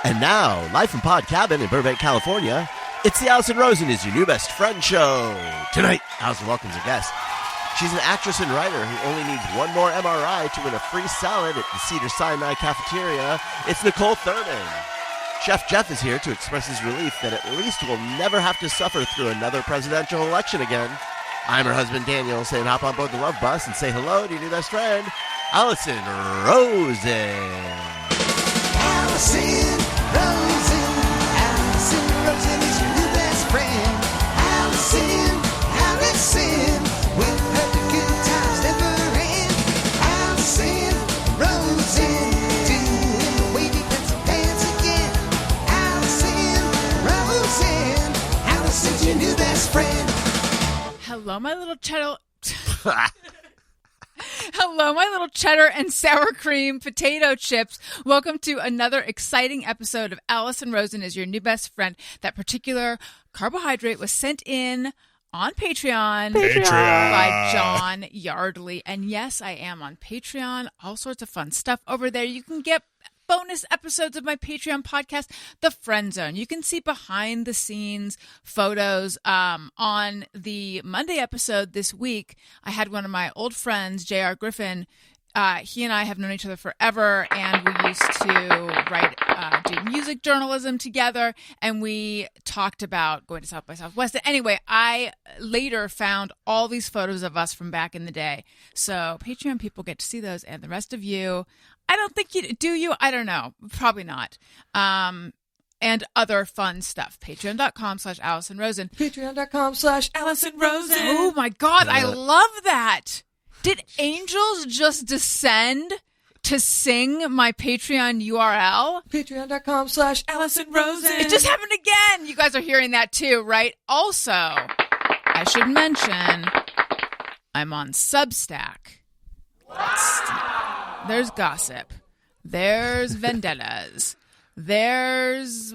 And now, live from Pod Cabin in Burbank, California, it's the Allison Rosen is Your New Best Friend show. Tonight, Allison welcomes a guest. She's an actress and writer who only needs one more MRI to win a free salad at the Cedars-Sinai cafeteria. It's Niccole Thurman. Chef Jeff is here to express his relief that at least we'll never have to suffer through another presidential election again. I'm her husband, Daniel, saying hop on board the love bus and say hello to your new best friend, Allison Rosen. Allison Rosen, Allison Rosen is your new best friend. Allison, with her the good times never end. Allison Rosen, doing the wavy pencil dance again. Allison's your new best friend. Hello, my little cheddar. Hello, my little cheddar and sour cream potato chips. Welcome to another exciting episode of Allison Rosen is Your New Best Friend. That particular carbohydrate was sent in on Patreon by John Yardley. And yes, I am on Patreon. All sorts of fun stuff over there. You can get bonus episodes of my Patreon podcast, The Friend Zone. You can see behind the scenes photos. On the Monday episode this week, I had one of my old friends, J.R. Griffin. He and I have known each other forever, and we used to do music journalism together, and we talked about going to South by Southwest. Anyway, I later found all these photos of us from back in the day. So Patreon people get to see those, and the rest of you, I don't think you do. You? I don't know. Probably not. And other fun stuff. Patreon.com/Allison Rosen. Patreon.com/Allison Rosen. Oh my God, I love that. Did angels just descend to sing my Patreon URL? Patreon.com/Allison Rosen. It just happened again. You guys are hearing that too, right? Also, I should mention, I'm on Substack. There's gossip. There's vendettas. There's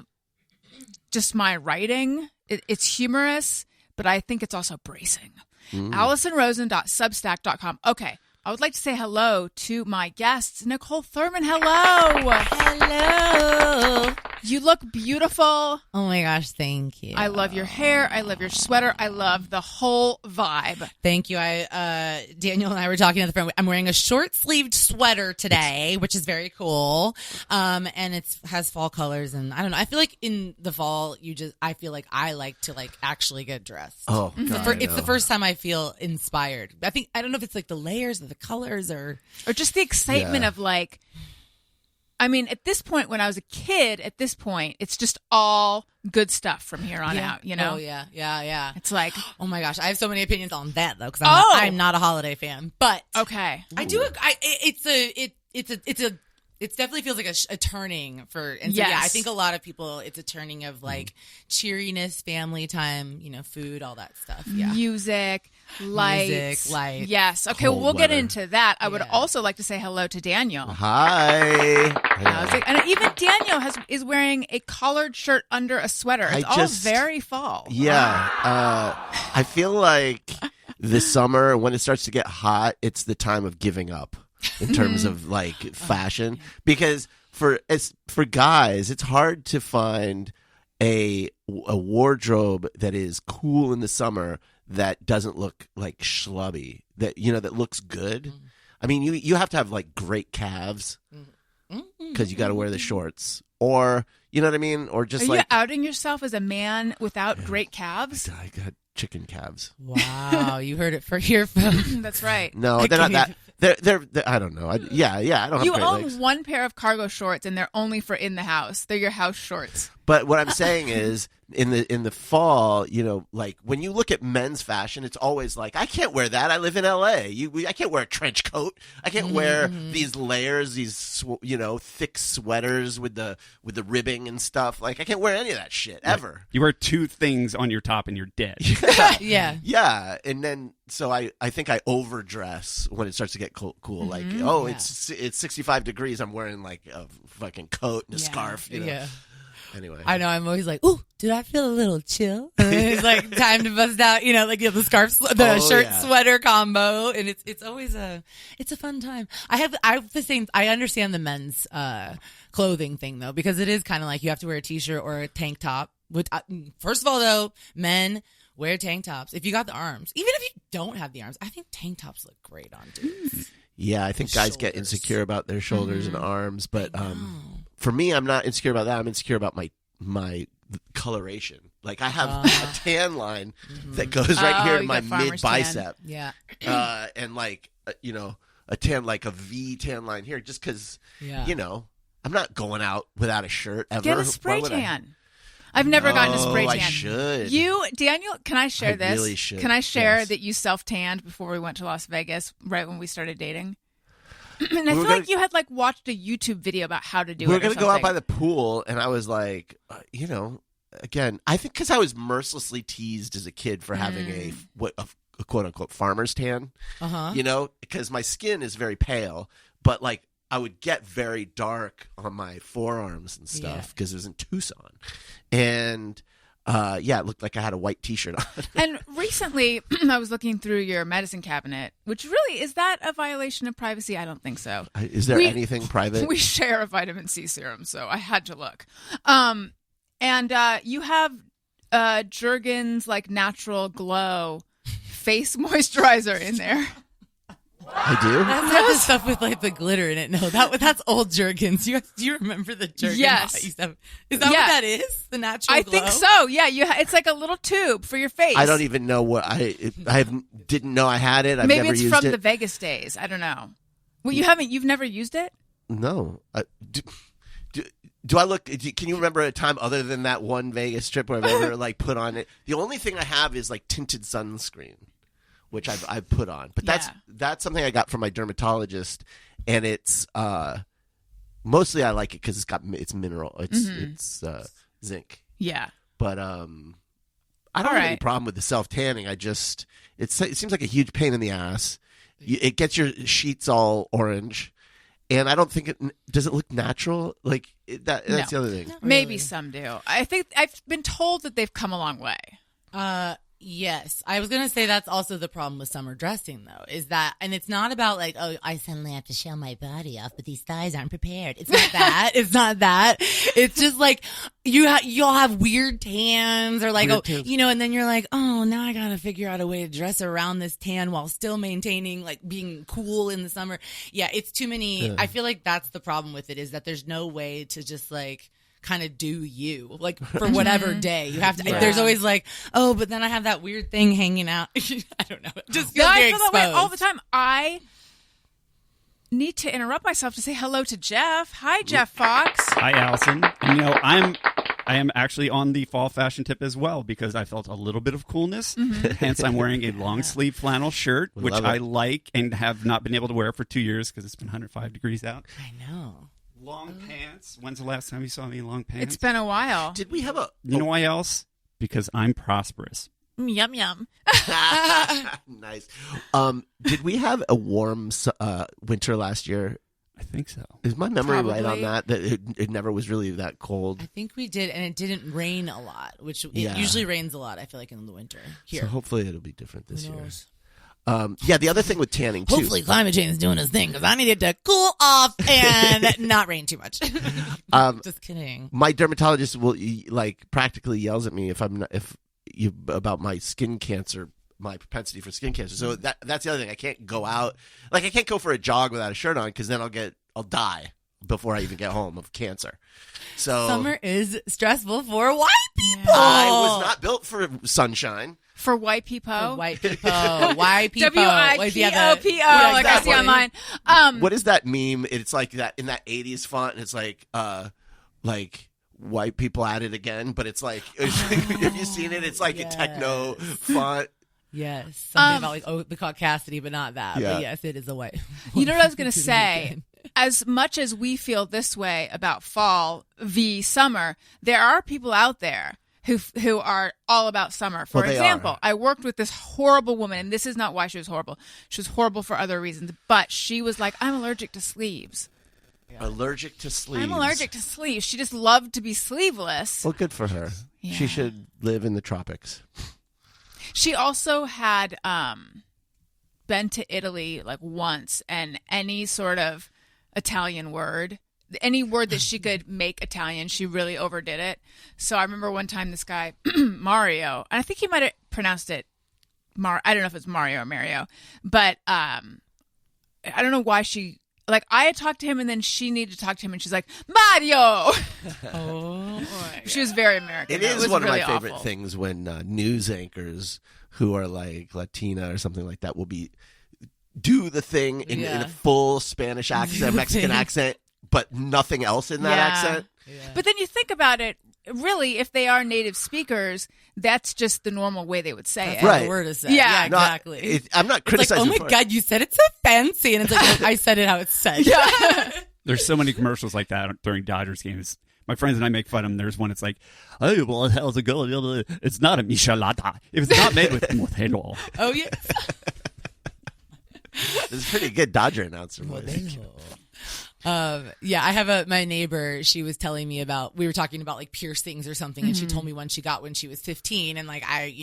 just my writing. It's humorous, but I think it's also bracing. AllisonRosen.substack.com. Okay, I would like to say hello to my guests. Niccole Thurman, hello. Hello. You look beautiful. Oh my gosh, thank you. I love your hair. I love your sweater. I love the whole vibe. Thank you. Daniel and I were talking to the friend. I'm wearing a short-sleeved sweater today, which is very cool. And it has fall colors, and I don't know. I feel like in the fall, I feel like I like to actually get dressed. Oh, God, it's the first time I feel inspired. I don't know if it's like the layers of the colors or just the excitement of I mean, at this point, when I was a kid, it's just all good stuff from here on out, you know? Oh, yeah. It's like, oh my gosh, I have so many opinions on that, though, because I'm not a holiday fan. But okay. I do, it definitely feels like a turning for, and so yes. I think a lot of people, it's a turning of cheeriness, family time, food, all that stuff. Yeah. Music, lights. Yes. Okay, Cold we'll get weather. into that. I would also like to say hello to Daniel. Hi. And even Daniel is wearing a collared shirt under a sweater. It's all very fall. Yeah. I feel like this summer, when it starts to get hot, it's the time of giving up in terms of fashion, because for guys, it's hard to find a wardrobe that is cool in the summer that doesn't look like schlubby, that looks good. I mean, you have to have great calves because you got to wear the shorts, or you know what I mean, or just you outing yourself as a man without great calves? I got chicken calves. Wow, you heard it here first. That's right. No, they're not that. They're I don't know. I don't have You great own legs. one pair of cargo shorts, and they're only for in the house. They're your house shorts. But what I'm saying is, in the fall, when you look at men's fashion, it's always I can't wear that. I live in L.A. I can't wear a trench coat. I can't wear these layers, these thick sweaters with the ribbing and stuff. I can't wear any of that shit ever. You wear two things on your top and you're dead. Yeah. Yeah, and then so I think I overdress when it starts to get cool. It's 65 degrees. I'm wearing a fucking coat and a scarf. Yeah. Anyway. I know. I'm always like, ooh, did I feel a little chill? And then it's like time to bust out, the scarf, the shirt sweater combo. And it's always it's a fun time. I have the same, I understand the men's clothing thing though, because it is kind of like you have to wear a t-shirt or a tank top. First of all though, men wear tank tops. If you got the arms, even if you don't have the arms, I think tank tops look great on dudes. Yeah, I think guys get insecure about their shoulders and arms, but for me, I'm not insecure about that. I'm insecure about my coloration. Like I have a tan line that goes right here in my mid bicep. Yeah, and like a tan, like a V tan line here, just because I'm not going out without a shirt ever. Get a spray tan. I've never gotten a spray tan. I should. You, Daniel, can I share this? Really should. Can I share that you self-tanned before we went to Las Vegas, right when we started dating? And I feel like you had watched a YouTube video about how to do it. We were going to go out by the pool, and I was like, again, I think because I was mercilessly teased as a kid for having a quote unquote farmer's tan, because my skin is very pale, but I would get very dark on my forearms and stuff because it was in Tucson. And it looked like I had a white t-shirt on. And recently, I was looking through your medicine cabinet, which really, is that a violation of privacy? I don't think so. Is there anything private? We share a vitamin C serum, so I had to look. And you have Jergens Natural Glow face moisturizer in there. I do. That's not the stuff with the glitter in it. No, that's old Jergens. Do you remember the Jergens? Yes. Is that what that is? The natural glow? I think so. Yeah, it's like a little tube for your face. I don't even know what didn't know I had it. I've Maybe never it's used from it. the Vegas days. I don't know. Well, you've never used it? No. Do I look? Can you remember a time other than that one Vegas trip where I've ever put on it? The only thing I have is tinted sunscreen, which I've put on, but that's something I got from my dermatologist, and it's mostly I like it because it's mineral, it's zinc. Yeah, but I don't have any problem with the self tanning. It seems like a huge pain in the ass. It gets your sheets all orange, and I don't think does it look natural. That's the other thing. Maybe some do. I think I've been told that they've come a long way. Yes. I was going to say that's also the problem with summer dressing, though, is that, and it's not about I suddenly have to show my body off, but these thighs aren't prepared. It's not that. It's not that. It's just you'll have weird tans or and then you're now I got to figure out a way to dress around this tan while still maintaining being cool in the summer. Yeah. It's too many. I feel like that's the problem with it is that there's no way to just kind of do you for whatever day you have to. There's always but then I have that weird thing hanging out. I don't know. It just feels very I feel exposed. that way all the time. I need to interrupt myself to say hello to Jeff. Hi, Jeff Fox. Hi, Allison. I am actually on the fall fashion tip as well because I felt a little bit of coolness. Hence, I'm wearing a long sleeve flannel shirt, which I like and have not been able to wear for 2 years because it's been 105 degrees out. I know. Long pants. When's the last time you saw me in long pants? It's been a while. Did we have You know why else? Because I'm prosperous. Yum, yum. Nice. Did we have a warm winter last year? I think so. Is my memory Probably. right on that? That it never was really that cold? I think we did, and it didn't rain a lot, which it usually rains a lot, I feel in the winter here. So hopefully it'll be different this year. The other thing with tanning, too. Hopefully climate change is doing its thing, because I need it to cool off and not rain too much. Just kidding. My dermatologist will practically yells at me about my skin cancer, my propensity for skin cancer. So that's the other thing. I can't go out. I can't go for a jog without a shirt on because then I'll die before I even get home of cancer. So summer is stressful for white people. I was not built for sunshine. For white people. White people. White people. WIPOPO, like I see online. What is that meme? It's like that in that 80s font, and it's white people at it again, but it's if you've seen it, it's a techno font. Yes. Something about the caucasity, but not that. Yeah. But yes, it is a white. You know what I was going to say? As much as we feel this way about fall v. summer, there are people out there who are all about summer. For example, I worked with this horrible woman, and this is not why she was horrible. She was horrible for other reasons, but she was like, I'm allergic to sleeves. Allergic to sleeves. I'm allergic to sleeves. She just loved to be sleeveless. Well, good for her. Yeah. She should live in the tropics. She also had been to Italy like once, and any sort of Italian word, any word that she could make Italian, she really overdid it. So I remember one time this guy, Mario, and I think he might have pronounced it I don't know if it's Mario or Mario, but I don't know why she, like, I had talked to him and then she needed to talk to him and she's like, Mario! She was very American. It is was one really of my favorite awful. things when news anchors who are like Latina or something like that will do the thing in a full Spanish accent, Mexican accent, but nothing else in that accent. Yeah. But then you think about it, really, if they are native speakers, that's just the normal way they would say it. Right. The word to say. Yeah. No, exactly. I'm not It's like, criticizing. oh my God, you said it so fancy. And it's like, I said it how it's said. Yeah. There's so many commercials like that during Dodgers games. My friends and I make fun of them. There's one. It's like, "Hey, well, how's it going? It's not a michelada. If it's not made with potato." Oh, yeah. It's a pretty good Dodger announcer voice. Yeah, I have my neighbor, she was telling me we were talking about like piercings or something, and she told me one she got when she was 15, and like I,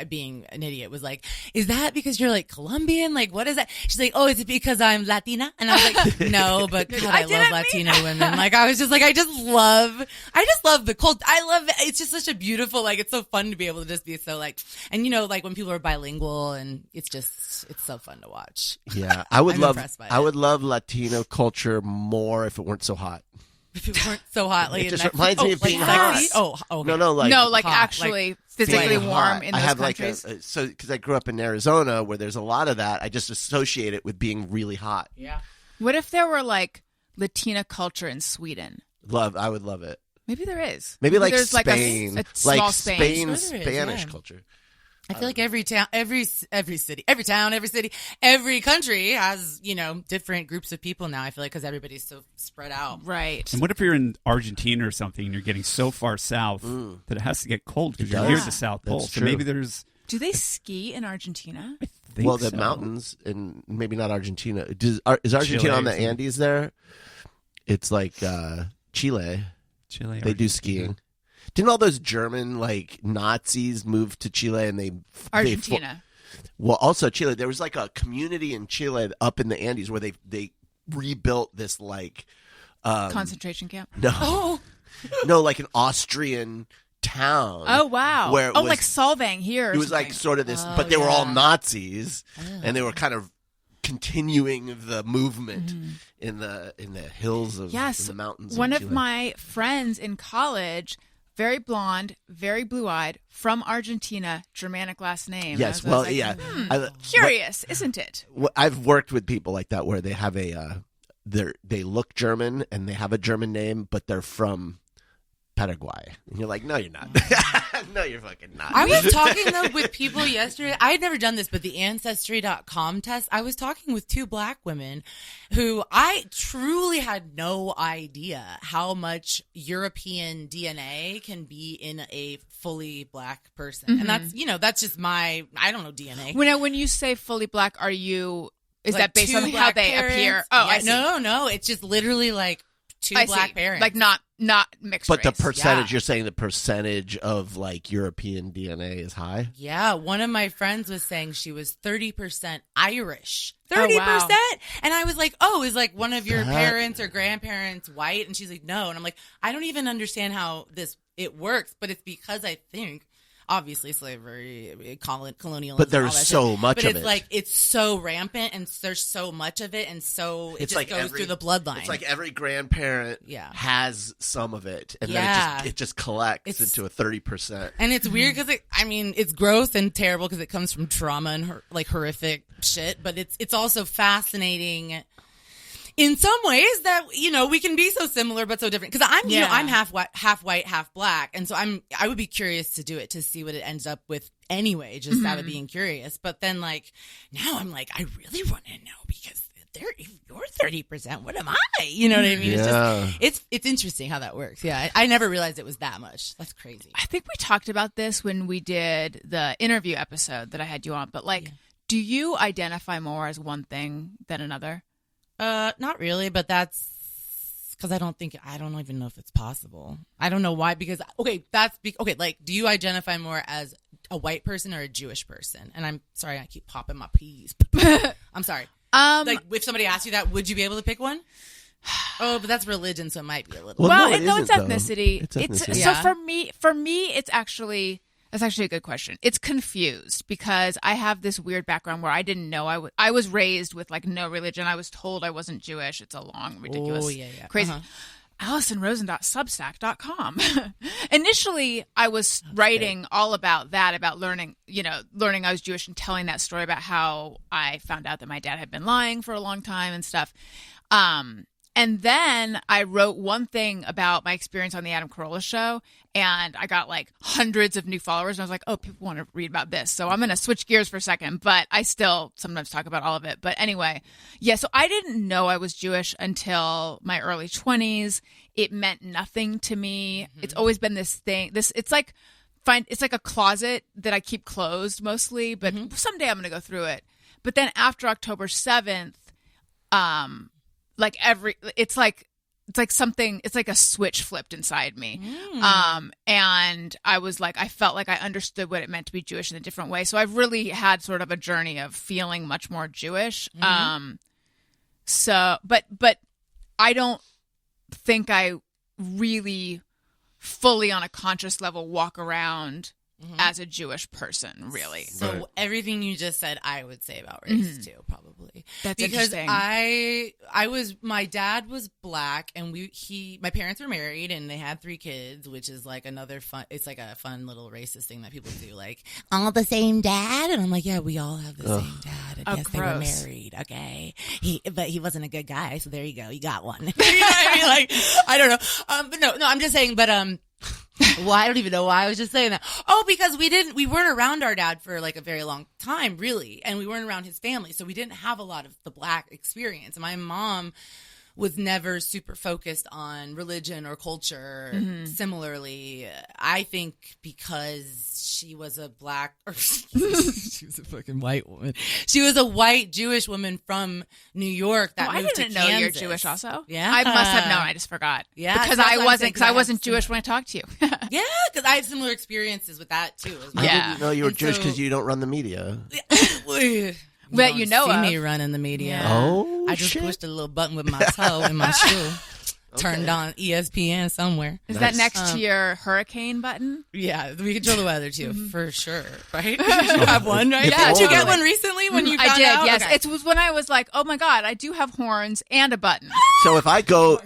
being an idiot, was like, is that because you're like Colombian? Like, what is that? She's like, oh, is it because I'm Latina? And I was like, no, but God, I love Latina women. Like, I was just like, I just love the cult. It's just such a beautiful, like, it's so fun to be able to just be so like, and like when people are bilingual, and it's so fun to watch. Yeah, I would I'm love impressed by I it. would love Latino culture more if it weren't so hot. If it weren't so hot, like It just in reminds me of being sexy? hot. Oh, okay. No, like no, like hot, actually physically being warm hot. in I those have countries. because I grew up in Arizona where there's a lot of that. I just associate it with being really hot. Yeah. What if there were like Latina culture in Sweden? I would love it. Maybe there is. Maybe like there's Spain, like a small like Spain. Sure there is, Spanish yeah. culture. I feel like every town, every city, every town, every city, every country has, different groups of people now. I feel like because everybody's so spread out. Right. And what if you're in Argentina or something and you're getting so far south that it has to get cold because It you're does. near the South Pole? That's So true. maybe there's. Do they ski in Argentina? I think Well, the so. mountains and maybe not Argentina. Is Argentina Chile on or the something. Andes there? It's like Chile. Chile. They do Argentina. skiing. Didn't all those German like Nazis move to Chile and they Argentina. well, also Chile. There was like a community in Chile up in the Andes where they rebuilt this like Concentration camp. no no like an Austrian town. Oh wow. Where it was, like Solvang here. Or it was something. like sort of this, Oh, but they were all yeah. Nazis, and they were kind of continuing the movement in the hills of Yes, in the mountains. One of of Chile. my friends in college, very blonde, very blue-eyed, from Argentina, Germanic last name. Yes, I was well, like, yeah. Curious, isn't it? I've worked with people like that where they have they look German and they have a German name, but they're from Paraguay. And you're like, no, you're not. No, you're fucking not. I was talking though with people yesterday. I had never done this, but the Ancestry.com test, I was talking with two black women who I truly had no idea how much European DNA can be in a fully black person. And that's just I don't know DNA. When you say fully black, is Like that based two on how black they parents? appear? Oh, Yeah, I see. No, it's just literally like two I black see. parents. Like not mixed But the race. percentage, Yeah. you're saying the percentage of like European DNA is high? Yeah, one of my friends was saying she was 30% Irish. Oh, 30%. wow. And I was like, oh, is like one of your That- parents or grandparents white? And she's like, no. And I'm like, I don't even understand how it works, but it's because I think obviously slavery, colonialism. But there's all that so shit. much but of it's it. like it's so rampant and there's so much of it, and so it It's just like goes through the bloodline. It's like every grandparent Yeah. has some of it, and Yeah. then it just collects It's- into a 30%. And it's weird because it's gross and terrible because it comes from trauma and horrific shit. But it's also fascinating in some ways that we can be so similar but so different. Because I'm half white, half black, and so I would be curious to do it to see what it ends up with anyway, just out of being curious. But then now I'm like, I really want to know because you're 30%. What am I? You know what I mean? Yeah. It's interesting how that works. Yeah, I never realized it was that much. That's crazy. I think we talked about this when we did the interview episode that I had you on. But do you identify more as one thing than another? Not really, but that's Because I don't even know if it's possible. I don't know why. Because like, do you identify more as a white person or a Jewish person? And I'm sorry, I keep popping my peas. I'm sorry. Like, if somebody asked you that, would you be able to pick one? Oh, but that's religion, so it might be a little. Well, Well, no, it's isn't, ethnicity. though. It's ethnicity. So Yeah. for me, it's actually. That's actually a good question. It's confused because I have this weird background where I didn't know I was raised with like no religion. I was told I wasn't Jewish. It's a long, ridiculous, crazy. AllisonRosen.substack.com. Initially, I was writing all about that, about learning I was Jewish and telling that story about how I found out that my dad had been lying for a long time and stuff. And then I wrote one thing about my experience on the Adam Carolla show, and I got like hundreds of new followers. And I was like, oh, people want to read about this. So I'm going to switch gears for a second, but I still sometimes talk about all of it. But anyway, yeah, so I didn't know I was Jewish until my early 20s. It meant nothing to me. Mm-hmm. It's always been this thing. It's like a closet that I keep closed mostly, but someday I'm going to go through it. But then after October 7th, it's like a switch flipped inside me. And I was like, I felt like I understood what it meant to be Jewish in a different way. So I've really had sort of a journey of feeling much more Jewish. But I don't think I really fully on a conscious level walk around as a Jewish person, really. So everything you just said, I would say about race too, probably. That's because interesting. my dad was black, and my parents were married, and they had 3 kids, which is like another fun. It's like a fun little racist thing that people do, like all the same dad, and I'm like, yeah, we all have the same dad. And yes, they were married. Okay, but he wasn't a good guy, so there you go, you got one. You know what I mean? Like, I don't know, but no, I'm just saying, but well, I don't even know why I was just saying that. Oh, because we weren't around our dad for like a very long time, really. And we weren't around his family. So we didn't have a lot of the black experience. And my mom was never super focused on religion or culture. Similarly, I think because she was a she was a fucking white woman. She was a white Jewish woman from New York that moved to Kansas. I didn't know you're Jewish also. Yeah. I must have known. I just forgot. Yeah. Because I wasn't Jewish when I talked to you. Yeah, because I have similar experiences with that too. As well. Yeah. You know you were Jewish because you don't run the media. But you know see me running the media. Oh, I just shit. pushed a little button with my toe in my shoe. Turned on ESPN somewhere. Is that next to your hurricane button? Yeah, we control the weather too, for sure. Right? You have one, right? Yeah, Did you get one recently when you found I did, out? yes. Okay. It was when I was like, oh my God, I do have horns and a button. So if I go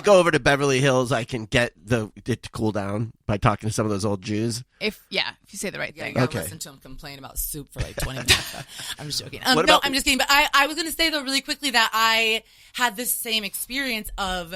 over to Beverly Hills, I can get it to cool down by talking to some of those old Jews. If you say the right Yeah, thing. you gotta Okay. listen to him complain about soup for like 20 minutes. I'm just joking. What No, about- I'm just kidding. But I was going to say, though, really quickly that I had this same experience of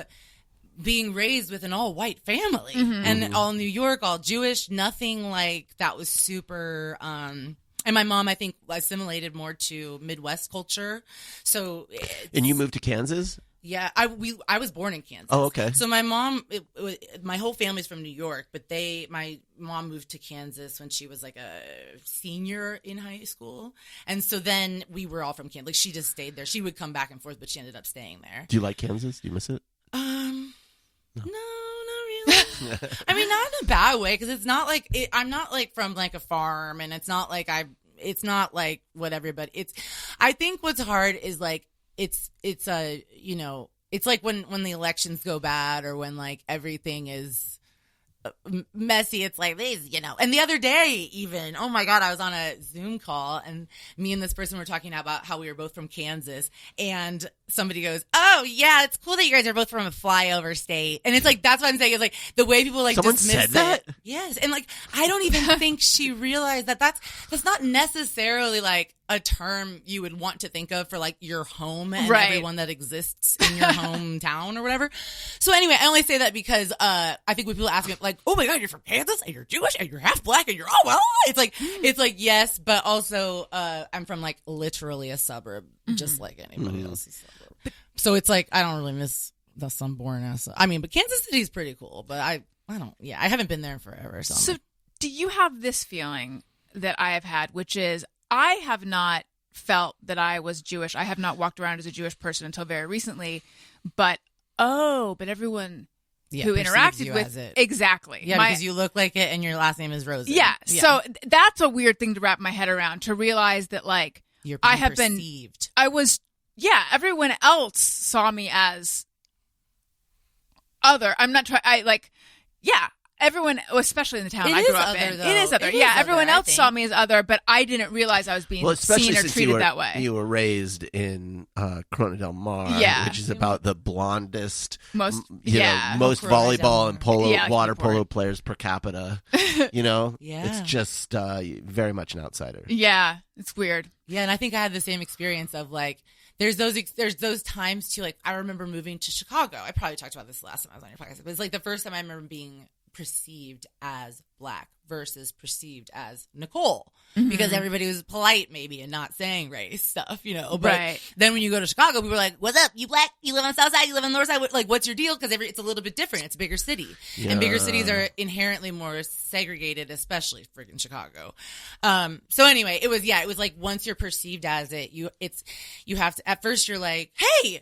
being raised with an all-white family. And all New York, all Jewish, nothing like that was super... and my mom, I think, assimilated more to Midwest culture. So... And you moved to Kansas? Yeah, I was born in Kansas. Oh, okay. So my mom, my whole family's from New York, but my mom moved to Kansas when she was like a senior in high school, and so then we were all from Kansas. Like she just stayed there. She would come back and forth, but she ended up staying there. Do you like Kansas? Do you miss it? No, not really. I mean, not in a bad way, because it's not like I'm not like from like a farm, and it's not like what everybody. I think what's hard is like. It's like when the elections go bad, or when like everything is messy. It's like these, and the other day even, oh my God, I was on a Zoom call, and me and this person were talking about how we were both from Kansas, and somebody goes, oh yeah, it's cool that you guys are both from a flyover state. And it's like, that's what I'm saying, is like the way people like Someone dismiss said that? it. Yes. And like, I don't even think she realized that that's not necessarily like a term you would want to think of for like your home and everyone that exists in your hometown or whatever. So anyway, I only say that because I think when people ask me like, oh my God, you're from Kansas and you're Jewish and you're half black and you're it's like yes, but also I'm from like literally a suburb, just like anybody else's suburb. So it's like I don't really miss the sunborn ass. I mean, but Kansas City is pretty cool, but I haven't been there in forever. So do you have this feeling that I have had, which is I have not felt that I was Jewish. I have not walked around as a Jewish person until very recently, but oh, but everyone Yeah, who perceives interacted you with as it. exactly. Yeah, because you look like it and your last name is Rosen. Yeah. So that's a weird thing to wrap my head around, to realize that like You're I being have perceived. everyone else saw me as other. I'm not trying. Everyone, especially in the town It I is grew up other, in, though. it is other. It is Yeah, other, everyone I else think. saw me as other, but I didn't realize I was being especially seen or since treated that way. you were raised in Corona del Mar, Yeah. which is about the blondest, Most most Corona del volleyball and Mar. water keyboard. polo players per capita. Yeah. It's just very much an outsider. Yeah, it's weird. Yeah, and I think I had the same experience of like there's those times too. Like I remember moving to Chicago. I probably talked about this last time I was on your podcast. But it's like the first time I remember being perceived as Black versus perceived as Niccole, because everybody was polite maybe and not saying race stuff, But Right. then when you go to Chicago, people are like, "What's up? You Black? You live on the South Side? You live on the North Side? Like, what's your deal?" Because it's a little bit different. It's a bigger city, and bigger cities are inherently more segregated, especially freaking Chicago. So anyway, it was like once you're perceived as it, you have to. At first, you're like, "Hey,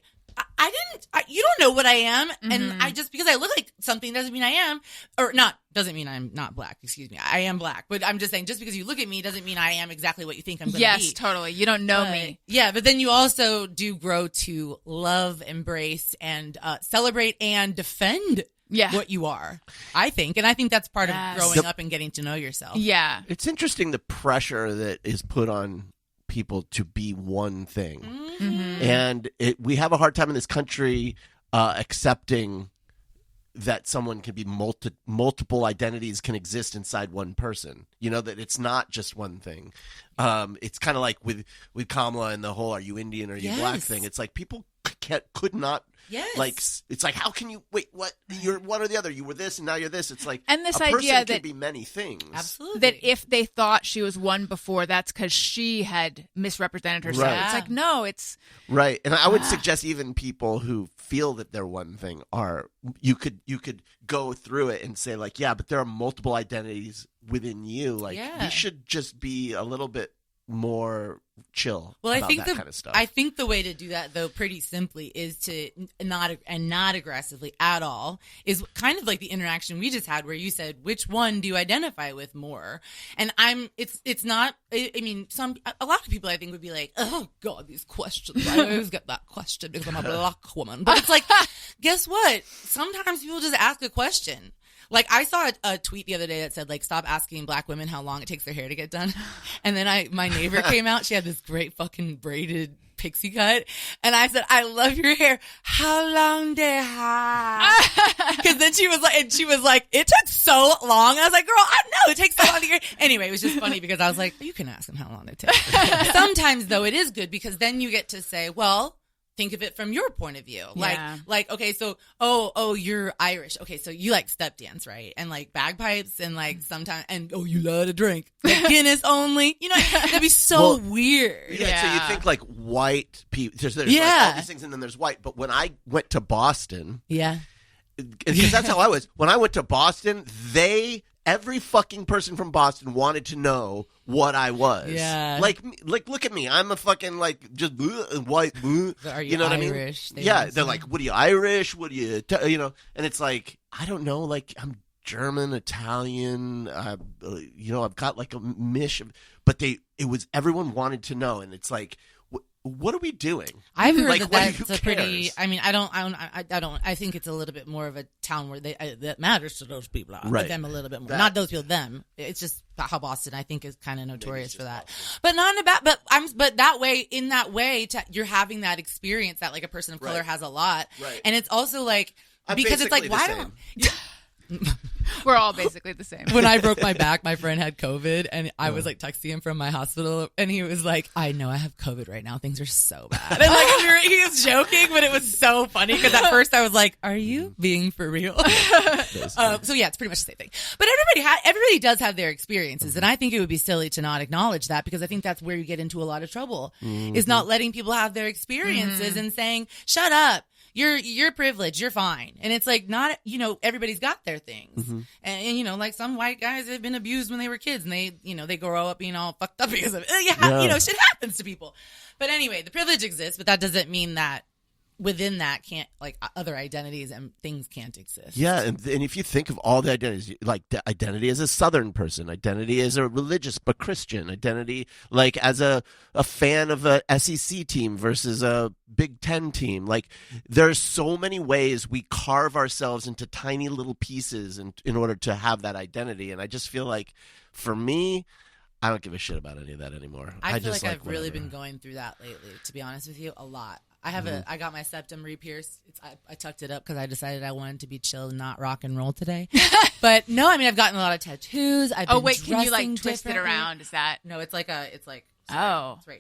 you don't know what I am, and I just because I look like something doesn't mean I am, or not doesn't mean I'm not Black. Excuse me, I am Black, but I'm just saying just because you look at me doesn't mean I am exactly what you think I'm going to be. Yes, totally. You don't know me. Yeah, but then you also do grow to love, embrace, and celebrate and defend what you are. I think that's part of growing up and getting to know yourself. Yeah, It's interesting the pressure that is put on people to be one thing. And we have a hard time in this country accepting that someone can be multiple identities can exist inside one person. That it's not just one thing. It's kind of like with Kamala and the whole "Are you Indian or are you Black" thing. It's like people could not. Yes. Like, it's like, how can you wait? What? You're one or the other. You were this and now you're this. It's like, and this a person idea can that be many things. Absolutely. that if they thought she was one before, that's because she had misrepresented herself. Right. It's like, no, it's Right. And I would suggest even people who feel that they're one thing you could go through it and say like, yeah, but there are multiple identities within you. Like, we should just be a little bit more chill about that kind of stuff. I think the way to do that, though, pretty simply, is to not aggressively at all. Is kind of like the interaction we just had, where you said, "Which one do you identify with more?" And it's not. I mean, a lot of people I think would be like, "Oh God, these questions! I always get that question because I'm a Black woman." But it's like, guess what? Sometimes people just ask a question. Like, I saw a tweet the other day that said, like, stop asking Black women how long it takes their hair to get done. And then my neighbor came out. She had this great fucking braided pixie cut. And I said, "I love your hair. How long do you have?" Because then she was like, "It took so long." I was like, "Girl, I know it takes so long to get." Anyway, it was just funny because I was like, you can ask them how long it takes. Sometimes, though, it is good because then you get to say, well, think of it from your point of view. Like, okay, so, oh, you're Irish. Okay, so you like step dance, right? And like bagpipes and like sometimes, and you love to drink. Like Guinness only. That'd be so weird. Yeah, so you think like white people, there's like all these things and then there's white. But when I went to Boston, because that's how I was. When I went to Boston, every fucking person from Boston wanted to know what I was. Yeah. Like look at me. I'm a fucking like just white. Are you know what Irish? I mean? Yeah. They're like, "What are you, Irish? What are you?" And it's like, I don't know. Like, I'm German, Italian. I've got like a mish of, but everyone wanted to know, and it's like, what are we doing? I've heard like, that's a pretty. I mean, I don't. I think it's a little bit more of a town where that matters to those people. Right. Them a little bit more. Not those people. Them. It's just how Boston, I think, is kind of notorious for that. But not about. But that way, in that way, you're having that experience that like a person of color has a lot. Right. And it's also like because it's like why don't. we're all basically the same. When I broke my back, my friend had COVID, and I was like texting him from my hospital, and he was like, "I know I have COVID right now. Things are so bad." And like he was joking, but it was so funny because at first I was like, "Are you being for real?" So yeah, it's pretty much the same thing. But everybody does have their experiences, and I think it would be silly to not acknowledge that because I think that's where you get into a lot of trouble is not letting people have their experiences and saying, "Shut up. You're privileged. You're fine." And it's like not, everybody's got their things. And like some white guys have been abused when they were kids and they grow up being all fucked up because of it. Shit happens to people. But anyway, the privilege exists, but that doesn't mean that within that can't, like, other identities and things can't exist. Yeah, and if you think of all the identities, like the identity as a Southern person, identity as a religious but Christian, identity like as a fan of a SEC team versus a Big Ten team, like there's so many ways we carve ourselves into tiny little pieces in order to have that identity, and I just feel like, for me, I don't give a shit about any of that anymore. I feel just like I've really whatever. been going through that lately, to be honest with you, a lot. I have I got my septum re-pierced. I tucked it up because I decided I wanted to be chill and not rock and roll today. But no, I mean, I've gotten a lot of tattoos. I've been can you like dressing twist it differently. around? Is that? No, it's like it's right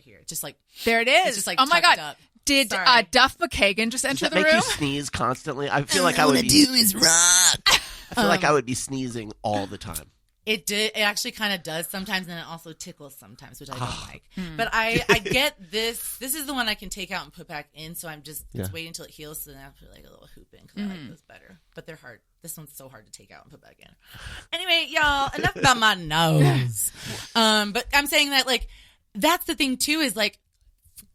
here. Just like, There it is. it's just like, oh my tucked God. up. Did Sorry. Duff McKagan just Does enter that the make room? you sneeze constantly? I feel like I would be. is rock. I feel like I would be sneezing all the time. It actually kind of does sometimes, and it also tickles sometimes, which I don't like. But I get this. This is the one I can take out and put back in, so I'm just waiting until it heals, so then I put like a little hoop in, because I like those better. But they're hard. This one's so hard to take out and put back in. Anyway, y'all, enough about my nose. But I'm saying that, like, that's the thing too, is like,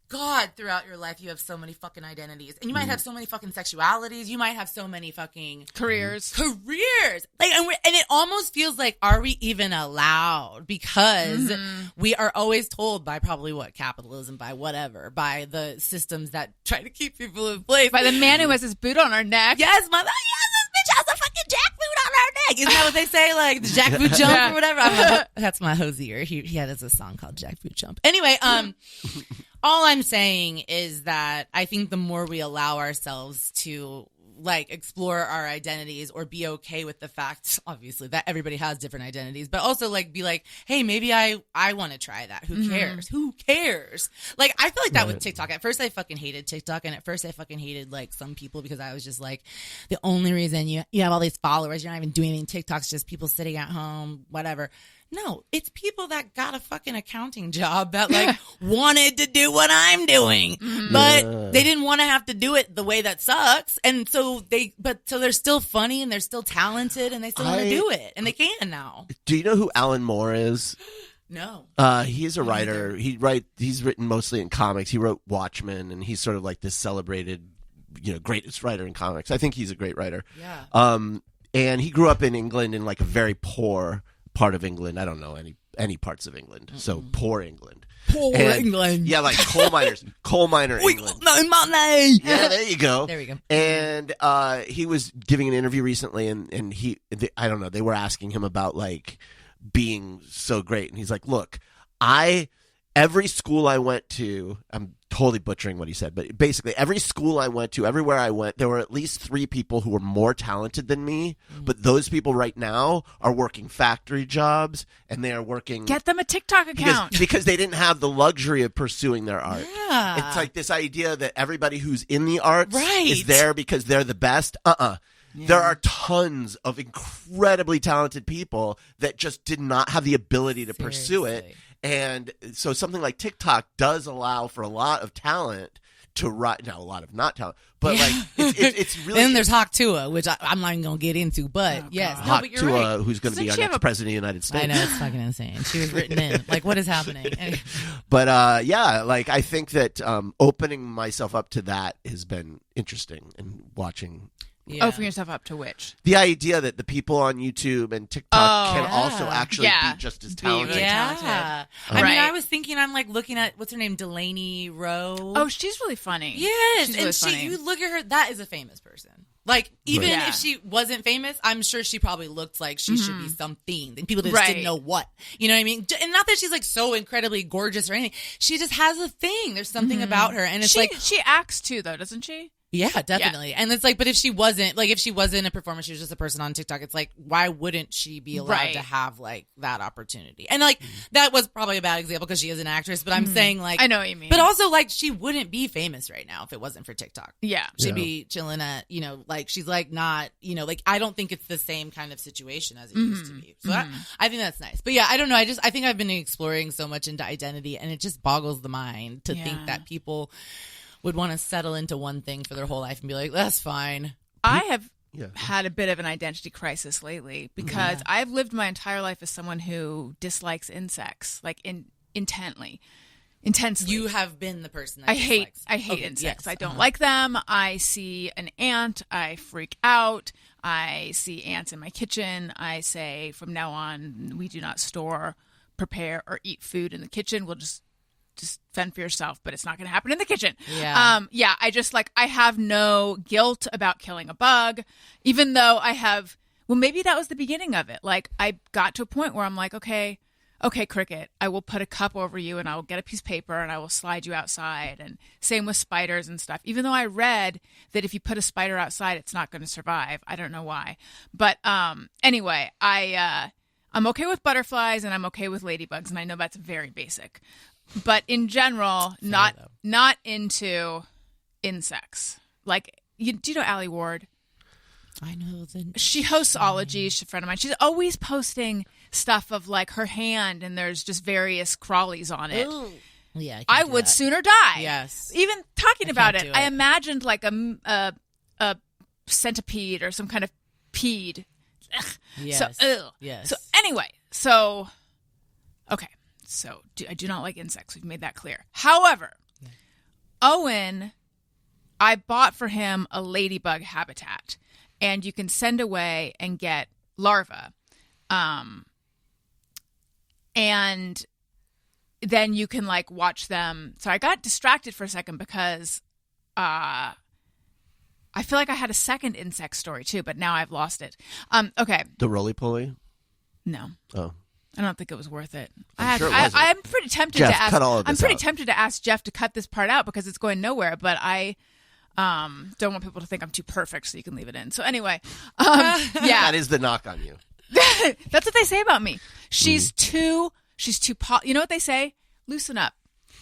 God, throughout your life, you have so many fucking identities. And you might have so many fucking sexualities. You might have so many fucking Careers. Like, and it almost feels like, are we even allowed? Because we are always told by probably capitalism, by whatever, by the systems that try to keep people in place. By the man who has his boot on our neck. Yes, mother. Yes, this bitch has a fucking jackboot on her neck. Isn't that what they say? Like the jackboot jump or whatever? That's my hosier. He has a song called Jackboot Jump. Anyway, all I'm saying is that I think the more we allow ourselves to, like, explore our identities or be okay with the fact, obviously, that everybody has different identities, but also, like, be like, hey, maybe I want to try that. Who cares? Who cares? Like, I feel like that with TikTok. At first, I fucking hated TikTok, and at first, I fucking hated, like, some people, because I was just like, the only reason you have all these followers, you're not even doing anything. TikTok's just people sitting at home, whatever. No, it's people that got a fucking accounting job that, like, wanted to do what I'm doing, but they didn't want to have to do it the way that sucks. And so they're still funny, and they're still talented, and they still want to do it, and they can now. Do you know who Alan Moore is? No. He's a writer. He's written mostly in comics. He wrote Watchmen, and he's sort of like this celebrated, greatest writer in comics. I think he's a great writer. Yeah. And he grew up in England, in like a very poor part of England. I don't know any parts of England. So poor England. England. Yeah, like coal miners. Coal miner England. No money. Yeah, there you go. There we go. And he was giving an interview recently, and I don't know, they were asking him about like being so great, and he's like, look, every school I went to, I'm totally butchering what he said, but basically every school I went to, everywhere I went, there were at least 3 people who were more talented than me, but those people right now are working factory jobs, and they are working... Get them a TikTok account. Because they didn't have the luxury of pursuing their art. Yeah. It's like this idea that everybody who's in the arts Right. is there because they're the best. There are tons of incredibly talented people that just did not have the ability to pursue it. Seriously. And so something like TikTok does allow for a lot of talent to rise. Now, a lot of not talent, but like it's really. Then there's Haktua, which I'm not even gonna get into, but yes, no, but you're right. who's going to be Doesn't our she have next president of the United States. I know, it's fucking insane. She was written in. Like, what is happening? But yeah, like I think that opening myself up to that has been interesting, and watching. Yeah. Open yourself up to which? The idea that the people on YouTube and TikTok can yeah. also actually be just as talented. Yeah. I mean, Right. I was thinking, I'm like looking at, what's her name? Delaney Rowe. Oh, she's really funny. yes. She's And really funny. you look at her, that is a famous person. Like, even Right. if she wasn't famous, I'm sure she probably looked like she should be something. And people just Right. didn't know what. You know what I mean? And not that she's like so incredibly gorgeous or anything. She just has a thing. There's something about her. And it's like, she acts too, though, doesn't she? yeah, definitely. And it's like, but if she wasn't a performer, she was just a person on TikTok, it's like, why wouldn't she be allowed Right. to have like that opportunity? And like, that was probably a bad example because she is an actress, but I'm saying like, I know what you mean. but also like, she wouldn't be famous right now if it wasn't for TikTok. Yeah. She'd be chilling at, like, she's like not, like, I don't think it's the same kind of situation as it used to be. So I think that's nice. But yeah, I don't know. I think I've been exploring so much into identity, and it just boggles the mind to think that people would want to settle into one thing for their whole life and be like, that's fine. I have had a bit of an identity crisis lately because I've lived my entire life as someone who dislikes insects, like intently. intensely. You have been the person that I hate Okay, insects. yes. I don't like them. I see an ant, I freak out. I see ants in my kitchen. I say from now on, we do not store, prepare, or eat food in the kitchen. We'll just fend for yourself, but it's not going to happen in the kitchen. Yeah. I have no guilt about killing a bug, even though maybe that was the beginning of it. Like, I got to a point where I'm like, okay, Cricket, I will put a cup over you and I will get a piece of paper and I will slide you outside. And same with spiders and stuff. Even though I read that if you put a spider outside, it's not going to survive. I don't know why. But anyway, I'm okay with butterflies and I'm okay with ladybugs. And I know that's very basic. But in general, not into insects. Like, do you know Allie Ward? I know that She hosts Ology. She's a friend of mine. She's always posting stuff of like her hand and there's just various crawlies on it. Ooh. Yeah, I would sooner die. Yes. Even talking about can't it, do it. I imagined like a centipede or some kind of peed. Ugh. Yes. So, Yes. So anyway, okay. So I do not like insects. We've made that clear. However, Owen, I bought for him a ladybug habitat. And you can send away and get larvae. And then you can like watch them. So I got distracted for a second because I feel like I had a second insect story too, but now I've lost it. Okay. The roly-poly? No. Oh. I don't think it was worth it. Sure it wasn't. I'm pretty tempted Jeff, to ask. cut all of I'm this pretty out. tempted to ask Jeff to cut this part out because it's going nowhere. But I don't want people to think I'm too perfect, so you can leave it in. So anyway, yeah, That is the knock on you. that's what they say about me. She's too. You know what they say? Loosen up.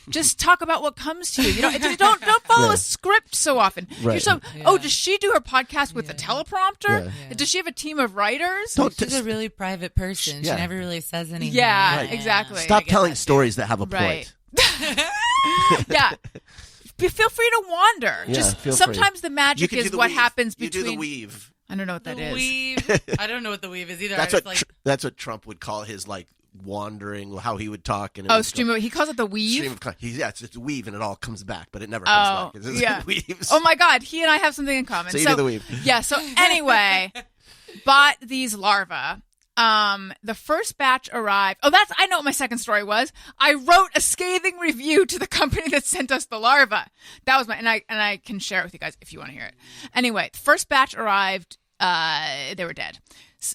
Just talk about what comes to you. You know, don't follow a script so often. Right. You're so. Oh, does she do her podcast with a teleprompter? Yeah. Does she have a team of writers? She's a really private person. Yeah. She never really says anything. Yeah, Right. exactly. Stop I get telling that, too. stories that have a Right. point. Yeah. Feel free to wander. Yeah, Just feel sometimes free. the magic You can is do the what weave. happens You between. do the weave. I don't know what that is. Weave. I don't know what the weave is either. That's I what just that's what Trump would call his like wandering, how he would talk. And it would Stream of, he calls it the weave. stream of it's just a weave and it all comes back, but it never Oh, comes back. It's yeah. weaves. Oh my God, he and I have something in common. So you do the weave. Yeah. So anyway, bought these larvae. The first batch arrived. Oh, I know what my second story was. I wrote a scathing review to the company that sent us the larvae. That was and I can share it with you guys if you want to hear it. Anyway, the first batch arrived. They were dead.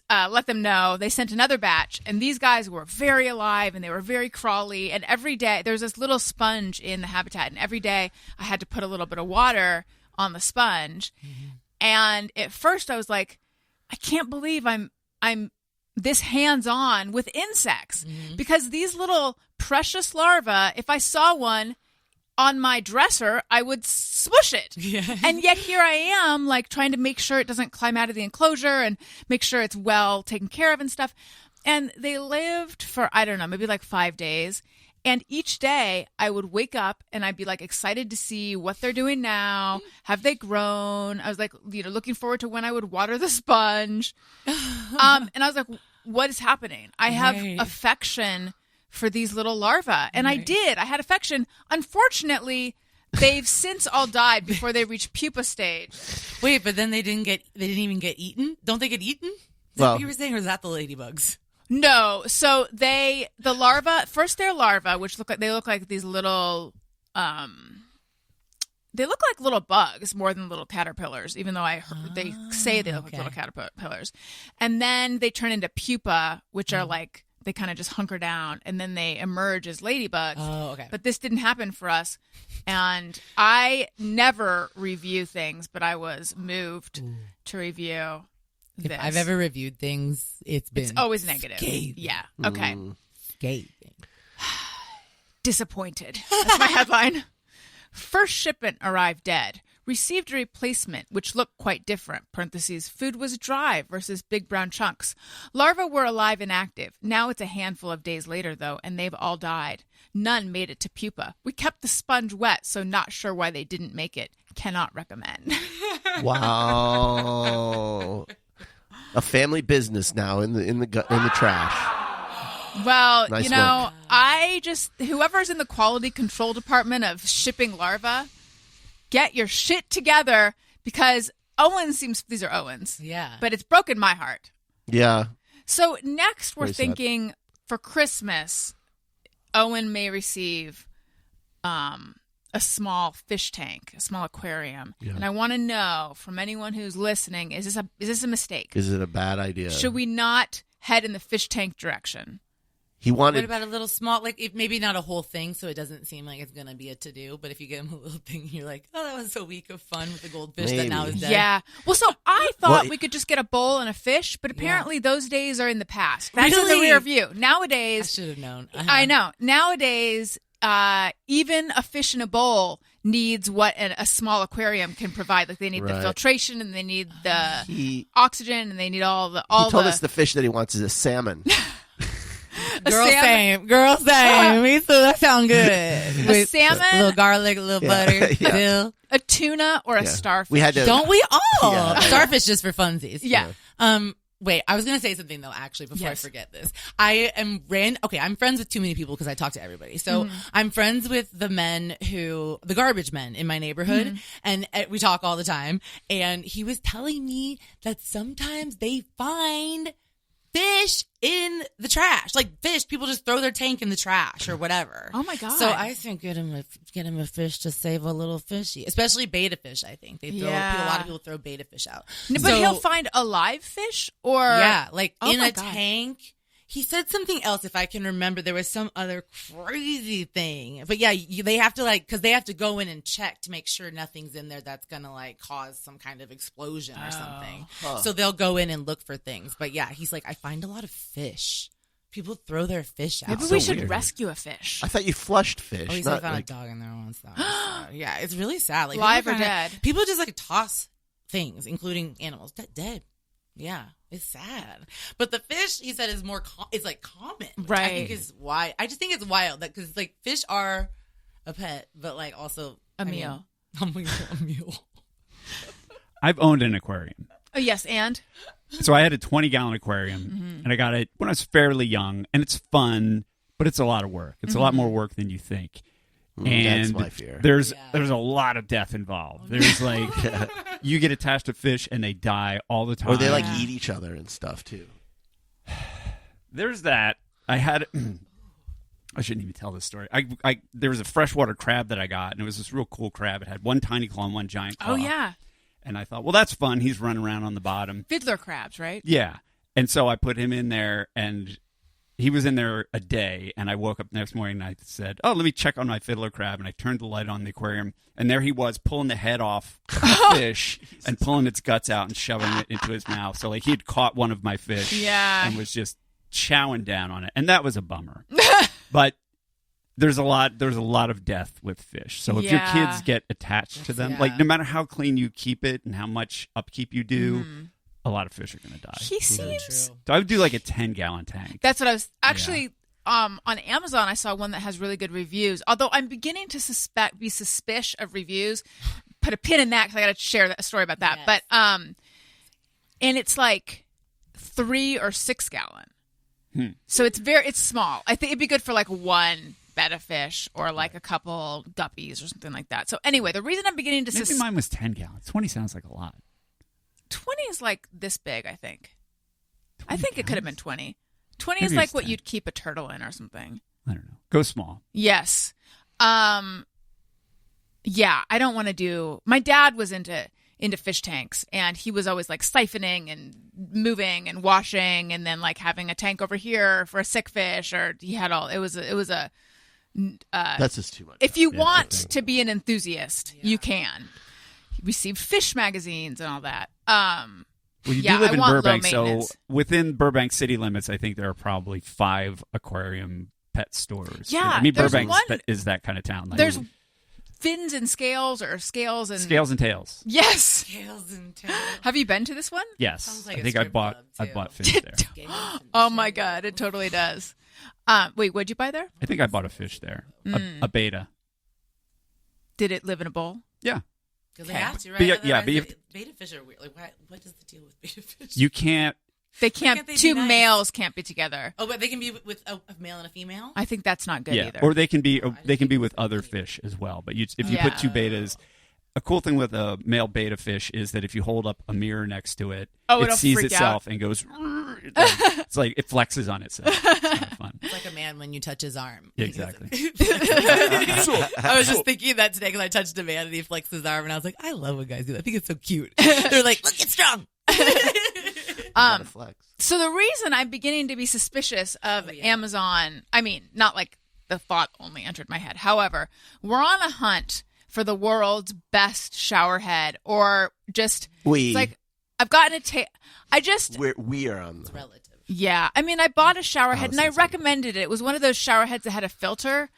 Let them know. They sent another batch, and these guys were very alive and they were very crawly. And every day there's this little sponge in the habitat, and every day I had to put a little bit of water on the sponge. Mm-hmm. And at first I was like, I can't believe I'm this hands-on with insects, because these little precious larvae, if I saw one on my dresser, I would smush it. Yeah. And yet here I am, like, trying to make sure it doesn't climb out of the enclosure and make sure it's well taken care of and stuff. And they lived for, I don't know, maybe like 5 days. And each day I would wake up and I'd be like excited to see what they're doing now. Have they grown? I was like, looking forward to when I would water the sponge. And I was like, what is happening? I have affection for these little larvae. And I did. I had affection. Unfortunately, they've since all died before they reached pupa stage. Wait, but then they didn't even get eaten? Don't they get eaten? Is that what you were saying, or is that the ladybugs? No. So the larvae, first they're larvae, which look like these little, they look like little bugs more than little caterpillars, even though they say they look like little caterpillars. And then they turn into pupa, which are like, they kind of just hunker down, and then they emerge as ladybugs. Oh, okay. But this didn't happen for us. And I never review things, but I was moved to review this. If I've ever reviewed things, it's always negative. scathing. Yeah. Okay. Scathing. Disappointed. That's my headline. First shipment arrived dead. Received a replacement, which looked quite different. Parentheses, food was dry versus big brown chunks. Larvae were alive and active. Now it's a handful of days later, though, and they've all died. None made it to pupa. We kept the sponge wet, so not sure why they didn't make it. Cannot recommend. Wow. A family business now in the trash. Well, Nice you know, work. I just, whoever's in the quality control department of shipping larvae, get your shit together, because these are Owens. Yeah. But it's broken my heart. Yeah. So next we're Very sad. thinking for Christmas, Owen may receive a small fish tank, a small aquarium. Yeah. And I want to know from anyone who's listening, is this a mistake? Is it a bad idea? Should we not head in the fish tank direction? He What wanted. about a little small, like if maybe not a whole thing, so it doesn't seem like it's gonna be a to do. But if you give him a little thing, you're like, oh, that was a week of fun with the goldfish that now is dead. Yeah. Well, so I thought Well, we could just get a bowl and a fish, but apparently those days are in the past. That's in the Really? rear view. I Nowadays, should have known. I know. Nowadays, even a fish in a bowl needs what a small aquarium can provide. Like they need the Right. filtration, and they need the He oxygen, and they need all told the us the fish that he wants is a salmon. Girl salmon. same. Girl same. Me too. That sound good. With salmon? a little garlic, a little Yeah. butter. Yeah. Dill. a tuna or a Yeah. starfish. We had to. Don't we all? Yeah. Starfish just for funsies. Yeah. Wait, I was going to say something though, actually, before I Yes. forget this. I'm friends with too many people because I talk to everybody. So I'm friends with the garbage men in my neighborhood, and we talk all the time. And he was telling me that sometimes they find fish in the trash. Like fish, people just throw their tank in the trash or whatever. Oh my God. So I think get him a fish to save a little fishy, especially beta fish. I think a lot of people throw beta fish out. But So- he'll find a live fish or yeah, like Oh in my a God. tank. He said something else, if I can remember. There was some other crazy thing. But yeah, they have to because they have to go in and check to make sure nothing's in there that's going to like cause some kind of explosion or something. So they'll go in and look for things. But yeah, he's like, I find a lot of fish. People throw their fish out. Maybe so we should weird. rescue a fish. I thought you flushed fish. Oh, he said I not found like, a dog in there once. That was sad. Yeah, it's really sad. Like, Live people or dead? People just like toss things, including animals, dead. Yeah, it's sad. But the fish, he said, is more. It's like common, which I think Right. is why. I just think it's wild that because like fish are a pet, but like also A meal. A meal. I've owned an aquarium. Oh, yes, and So I had a 20-gallon aquarium, and I got it when I was fairly young, and it's fun, but it's a lot of work. It's a lot more work than you think. And that's my fear. there's a lot of death involved. There's like you get attached to fish and they die all the time. Or they like eat each other and stuff too. There's that. I had. I shouldn't even tell this story. There was a freshwater crab that I got, and it was this real cool crab. It had one tiny claw and one giant claw. oh yeah, And I thought, well, that's fun. He's running around on the bottom. fiddler crabs, right? Yeah. And so I put him in there, and he was in there a day. And I woke up the next morning, and I said, oh, let me check on my fiddler crab. And I turned the light on the aquarium, and there he was pulling the head off of the fish and pulling its guts out and shoving it into his mouth. So like he had caught one of my fish Yeah. and was just chowing down on it. And that was a bummer. But there's a lot of death with fish. So if your Yeah. kids get attached to them, yeah. like no matter how clean you keep it and how much upkeep you do, a lot of fish are going to die. He seems. True. So I would do like a 10-gallon tank. That's what I was actually. On Amazon, I saw one that has really good reviews. Although I'm beginning to be suspicious of reviews. Put a pin in that because I got to share a story about that. Yes. But and it's like 3 or 6 gallon. So it's small. I think it'd be good for like one betta fish or like a couple guppies or something like that. So anyway, the reason I'm beginning to Maybe mine was 10 gallons. 20 sounds like a lot. 20 is like this big, I think. I think it could have been 20. 20 Maybe is like it's what 10. you'd keep a turtle in or something. I don't know. Go small. Yes. Yeah, I don't want to do. My dad was into fish tanks, and he was always like siphoning and moving and washing, and then like having a tank over here for a sick fish, or he had all. It was a. That's just too much. If you want to be an enthusiast, you can. He received fish magazines and all that. Well, you Yeah, do live I in want low Burbank, so maintenance. within Burbank city limits, I think there are probably 5 aquarium pet stores. Yeah, I mean, there's Burbank one- is that kind of town. Like, There's fins and scales, or scales and scales and tails. Yes. Scales and tails. Have you been to this one? Yes, Sounds like I a think I strip bought club, too. fish there. Scales and Oh my god, it totally does. Wait, what'd you buy there? I think I bought a fish there, a beta. Did it live in a bowl? Yeah, Because they Okay. have to, right? But yeah, Otherwise, but you have beta fish are weird. Like, what is the deal with beta fish? you can't They can't. can't they be Two nice? males can't be together. Oh, but they can be with a male and a female? I think that's not good Yeah, either. or they can be with other fish as well. But if you put two betas, a cool thing with a male beta fish is that if you hold up a mirror next to it, Oh, it it'll sees freak itself and goes. It's like it flexes on itself. It's kind of fun. It's like a man when you touch his arm. Exactly. I was just thinking that today because I touched a man and he flexed his arm, and I was like, I love when guys do that. I think it's so cute. They're like, look, it's strong. Gotta flex. So the reason I'm beginning to be suspicious of Amazon, I mean, not like the thought only entered my head. However, we're on a hunt for the world's best shower head, or just it's like I've gotten a we are on the Relative. Yeah. I mean, I bought a shower head and I recommended it. It was one of those shower heads that had a filter,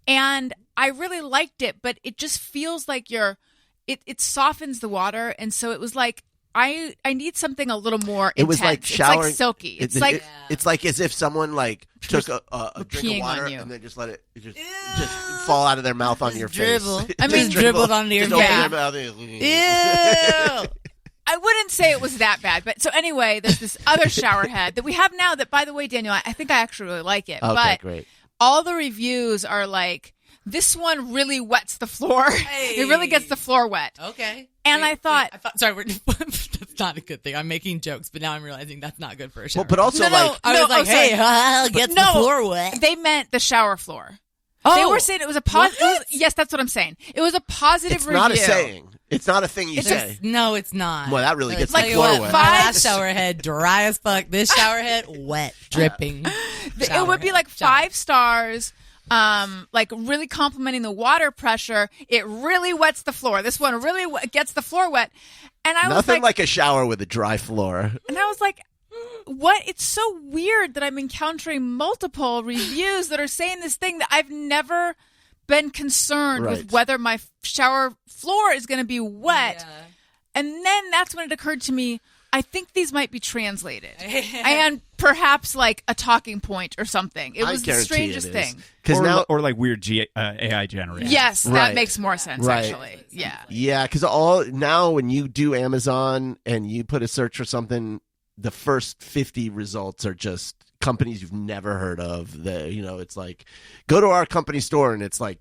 and I really liked it, but it just feels like it softens the water. And so it was like, I need something a little more intense. It was like showering. It's like silky. It's like it's like as if someone like took a drink peeing of water on you. and then just let it just fall out of their mouth onto your dribble. face. I mean, Just dribbled onto your just open face. your mouth. Ew. I wouldn't say it was that bad. But so anyway, there's this other shower head that we have now that, by the way, Daniel, I think I actually really like it. Okay, but great. all the reviews are like, this one really wets the floor. Hey. It really gets the floor wet. Okay. And I thought, sorry, that's not a good thing. I'm making jokes, but now I'm realizing that's not good for a shower. Well, but also like I was like, hey, gets the floor wet. They meant the shower floor. Oh. They were saying it was a positive. Yes, that's what I'm saying. It was a positive it's review. not a saying. It's not a thing you It's say. No, it's not. Well, that really gets Like the floor what, wet. five- My last shower head, dry as fuck. This shower head, wet, dripping. It would be like 5 stars. Like really complimenting the water pressure. It really wets the floor. This one really gets the floor wet. And I was Nothing like a shower with a dry floor. and I was like, what? It's so weird that I'm encountering multiple reviews that are saying this thing that I've never been concerned Right. with whether my shower floor is going to be wet. Yeah. And then that's when it occurred to me, I think these might be translated. And perhaps like a talking point or something. It I was the guarantee strangest it is. thing. Because now, or like weird AI generated. Yes, Right. that makes more sense, Right. actually. Yeah. yeah, because now when you do Amazon and you put a search for something, the first 50 results are just companies you've never heard of. It's like, go to our company store and it's like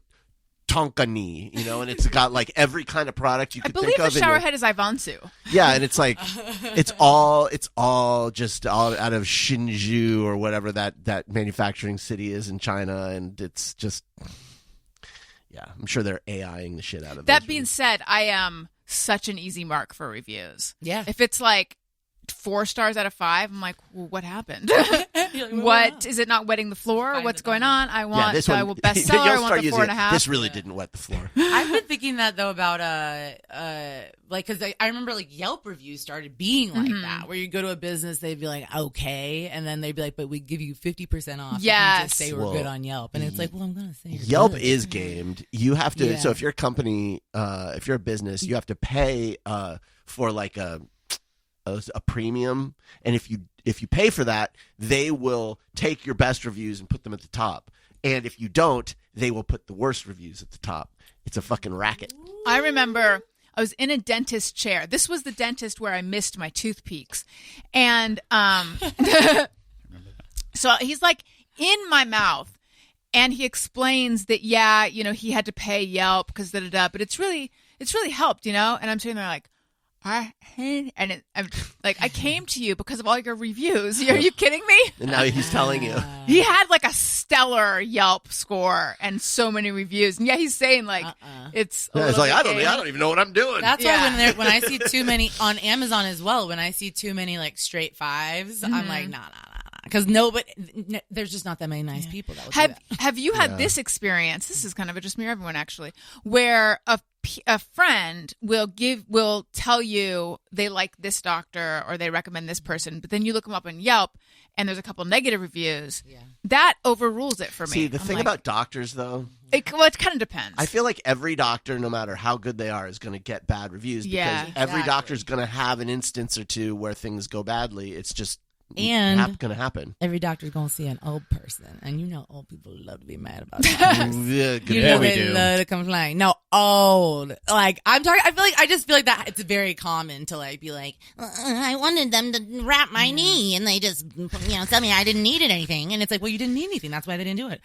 Tonkani, and it's got like every kind of product you I could believe think the of. shower head is Ivansu. Yeah, and it's like it's all just all out of Hsinchu or whatever that manufacturing city is in China, and it's just I'm sure they're AIing the shit out of That those being reviews. said, I am such an easy mark for reviews. Yeah. If it's like 4 stars out of 5, I'm like, well, what happened? What is it not wetting the floor? Find What's it going on. on? I want this one, bestseller. you'll I want start the using 4.5. This really didn't wet the floor. I've been thinking that though about because I remember like Yelp reviews started being like that, where you go to a business, they'd be like, okay, and then they'd be like, but we give you 50% off. If you Yes. just say we're Well, good on Yelp, and it's like, well, I'm gonna say you're Yelp good. is gamed. You have to. Yeah. So if you're a company, if you're a business, you have to pay for like a premium, and if you pay for that, they will take your best reviews and put them at the top. And if you don't, they will put the worst reviews at the top. It's a fucking racket. I remember I was in a dentist chair. This was the dentist where I missed my tooth peaks. And so he's like in my mouth, and he explains that, he had to pay Yelp because but it's really helped, And I'm sitting there like, I'm like, I came to you because of all your reviews. Are you kidding me? And now he's telling you. He had like a stellar Yelp score and so many reviews. And he's saying like it's a It's little like I bit don't even know what I'm doing. That's Yeah. why when I see too many on Amazon as well, when I see too many like straight 5s, I'm like, nah. Because there's just not that many nice people that will do that. Have you had this experience? This is kind of just me or everyone actually, where a friend will tell you they like this doctor or they recommend this person, but then you look them up on Yelp and there's a couple negative reviews. Yeah. That overrules it for me. See, the I'm thing like, about doctors, though, it kind of depends. I feel like every doctor, no matter how good they are, is going to get bad reviews because Yeah. every Exactly. doctor is going to have an instance or two where things go badly. It's just And going to happen. every doctor's going to see an old person. And you know old people love to be mad about that. Yeah, You know they love to complain. No, old. Like, I just feel like that it's very common to like be like, I wanted them to wrap my knee and they just, tell me I didn't need it anything. And it's like, well, you didn't need anything. That's why they didn't do it.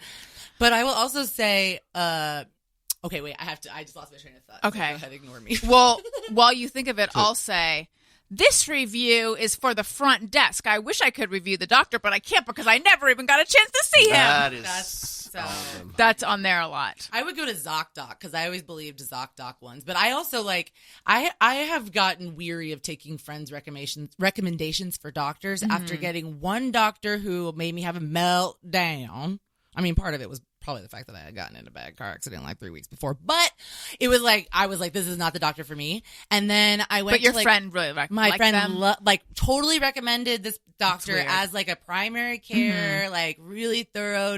But I will also say, okay, wait, I just lost my train of thought. Okay. So go ahead, ignore me. Well, while you think of it, I'll say, this review is for the front desk. I wish I could review the doctor, but I can't because I never even got a chance to see him. That is That's awesome. That's on there a lot. I would go to ZocDoc because I always believed ZocDoc ones. But I also I have gotten weary of taking friends' recommendations for doctors after getting one doctor who made me have a meltdown. I mean, part of it was probably the fact that I had gotten in a bad car accident like 3 weeks before. But it was like, I was like, this is not the doctor for me. And then I went But your to, like, friend really liked my friend them? totally recommended this doctor weird. as like a primary care, like really thorough.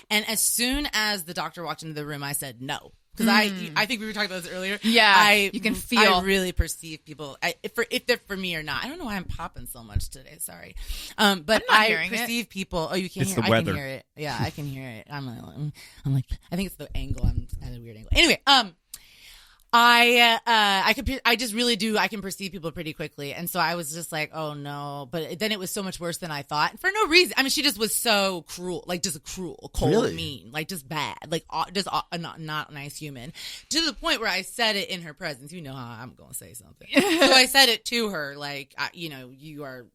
And as soon as the doctor walked into the room, I said no. Because I think we were talking about this earlier. Yeah, you can feel. I really perceive people, if they're for me or not. I don't know why I'm popping so much today. Sorry. But I perceive people. Oh, you can't It's hear the it. weather. I can hear it. Yeah, I can hear it. I'm like, I think it's the angle. I'm at a weird angle. Anyway, I just really do. I can perceive people pretty quickly. And so I was just like, oh no. But then it was so much worse than I thought for no reason. I mean, she just was so cruel, like just cruel, cold, Really? mean, like just bad, like just not a nice human, to the point where I said it in her presence. You know how I'm going to say something. So I said it to her, like, you're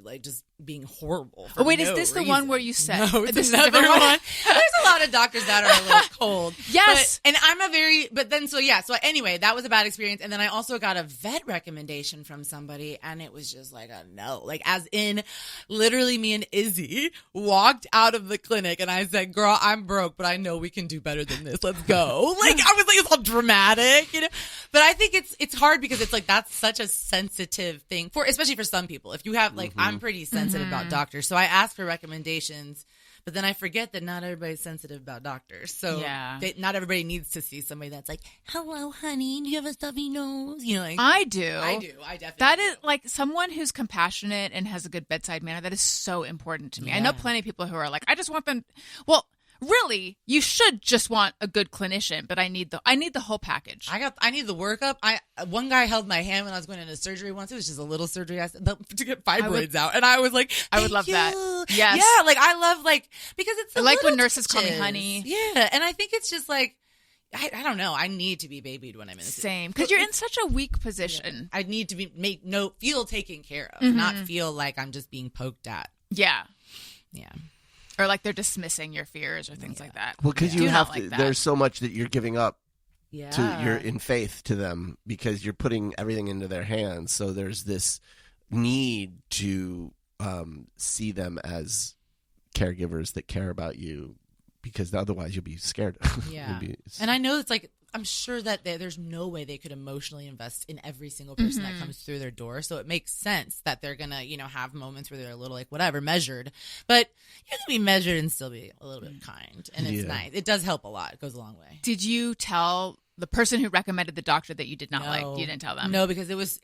like just being horrible. For Wait, no is this the reason. one where you said? No, it's this is another a different one. There's a lot of doctors that are a little cold. Yes. And so anyway, that was a bad experience. And then I also got a vet recommendation from somebody, and it was just like a no. Like, as in, literally me and Izzy walked out of the clinic, and I said, girl, I'm broke, but I know we can do better than this. Let's go. Like, I was like, it's all dramatic, But I think it's hard because it's like, that's such a sensitive thing especially for some people. If you have, like, I'm pretty sensitive about doctors. So I ask for recommendations, but then I forget that not everybody's sensitive about doctors. So not everybody needs to see somebody that's like, hello, honey, do you have a stuffy nose? Like, I do. I definitely That do. is like someone who's compassionate and has a good bedside manner. That is so important to me. I know plenty of people who are like, I just want them. Well, really, you should just want a good clinician, but I need the whole package. I need the workup. One guy held my hand when I was going into surgery once. It was just a little surgery to get fibroids out, and I was like, I would love that. Yes, yeah, like I love because it's I like when nurses call me touches. honey. Yeah, and I think it's just like I don't know. I need to be babied when I'm in Same, because you're in such a weak position. I need to feel taken care of, not feel like I'm just being poked at. Yeah. Yeah. Or like they're dismissing your fears or things like that. Well, because Do you not have to, like that. there's so much that you're giving up Yeah. you're in faith to them because you're putting everything into their hands. So there's this need to see them as caregivers that care about you, because otherwise you'll be scared. Yeah. And I know it's like, I'm sure that there's no way they could emotionally invest in every single person that comes through their door. So it makes sense that they're going to, have moments where they're a little like, whatever, measured. But you can be measured and still be a little bit kind. And it's nice. It does help a lot. It goes a long way. Did you tell the person who recommended the doctor that you did not like? You didn't tell them? No, because it was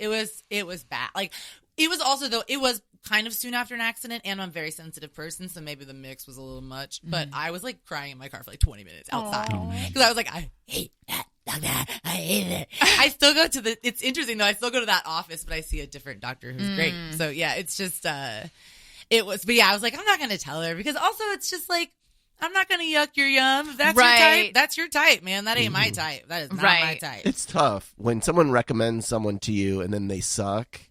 bad. Like, it was also, though, it was kind of soon after an accident, and I'm a very sensitive person, so maybe the mix was a little much. But I was like crying in my car for like 20 minutes outside because I was like, I hate that doctor. I hate it. I still go to it's interesting though, I still go to that office, but I see a different doctor who's great. So yeah, it's just but yeah, I was like, I'm not gonna tell her, because also it's just like, I'm not gonna yuck your yum. If that's your type, that's your type, man. That ain't my type. That is not my type. It's tough when someone recommends someone to you and then they suck.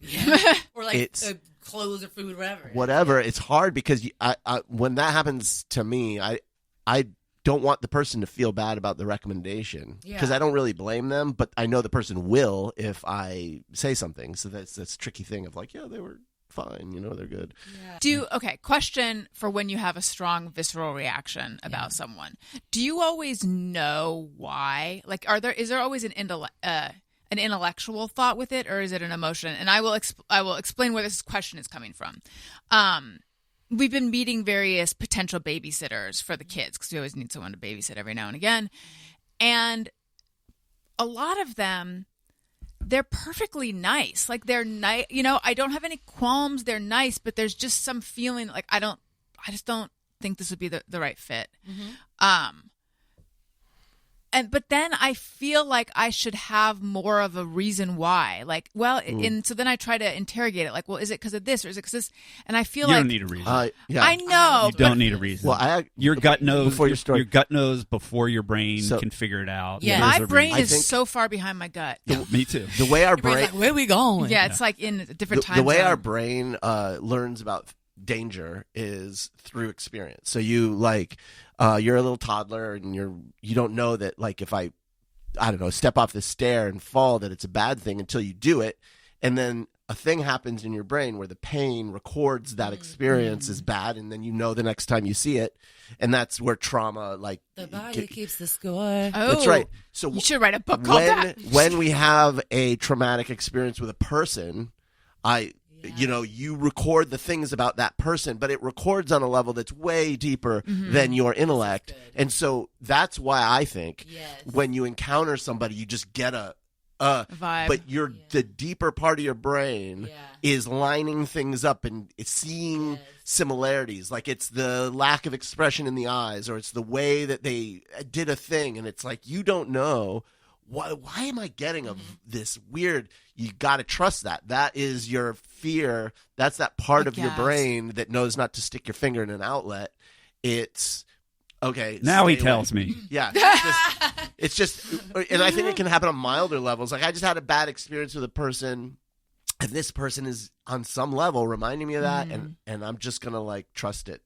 Or like clothes or food, whatever. It's hard because I when that happens to me, I don't want the person to feel bad about the recommendation, because I don't really blame them, but I know the person will if I say something. So that's a tricky thing of like, yeah, they were fine, they're good. Question for when you have a strong visceral reaction about someone. Do you always know why? Like, is there always an intellectual thought with it, or is it an emotion? And I will explain where this question is coming from. We've been meeting various potential babysitters for the kids, because we always need someone to babysit every now and again. And a lot of them they're perfectly nice. Like they're nice. I don't have any qualms. They're nice, but there's just some feeling like I just don't think this would be the right fit. But then I feel like I should have more of a reason why. Like, and so then I try to interrogate it. Like, well, is it because of this or is it because this? And I feel you like don't need a reason. I know You don't need a reason. Well, your gut knows before your story. Your gut knows before your brain can figure it out. Yeah. my brain I is think- so far behind my gut. Me too. The way our Your brain's brain, like, where are we going? Yeah, it's like in a different time the way zone. our brain learns about danger is through experience. So you're a little toddler and you don't know that like if I don't know, step off this stair and fall, that it's a bad thing until you do it. And then a thing happens in your brain where the pain records that experience as bad. And then the next time you see it. And that's where trauma, like. The body keeps the score. Oh, that's right. So you should write a book called that. when we have a traumatic experience with a person, you record the things about that person, but it records on a level that's way deeper than your intellect. And so that's why I think when you encounter somebody, you just get a vibe. But the deeper part of your brain is lining things up and it's seeing similarities. Like it's the lack of expression in the eyes, or it's the way that they did a thing. And it's like, you don't know. Why am I getting this weird? You got to trust that. That is your fear. That's that part of your brain that knows not to stick your finger in an outlet. It's okay. Now he stay away. tells me. Yeah. It's just, and I think it can happen on milder levels. Like I just had a bad experience with a person, and this person is on some level reminding me of that, and I'm just gonna like trust it.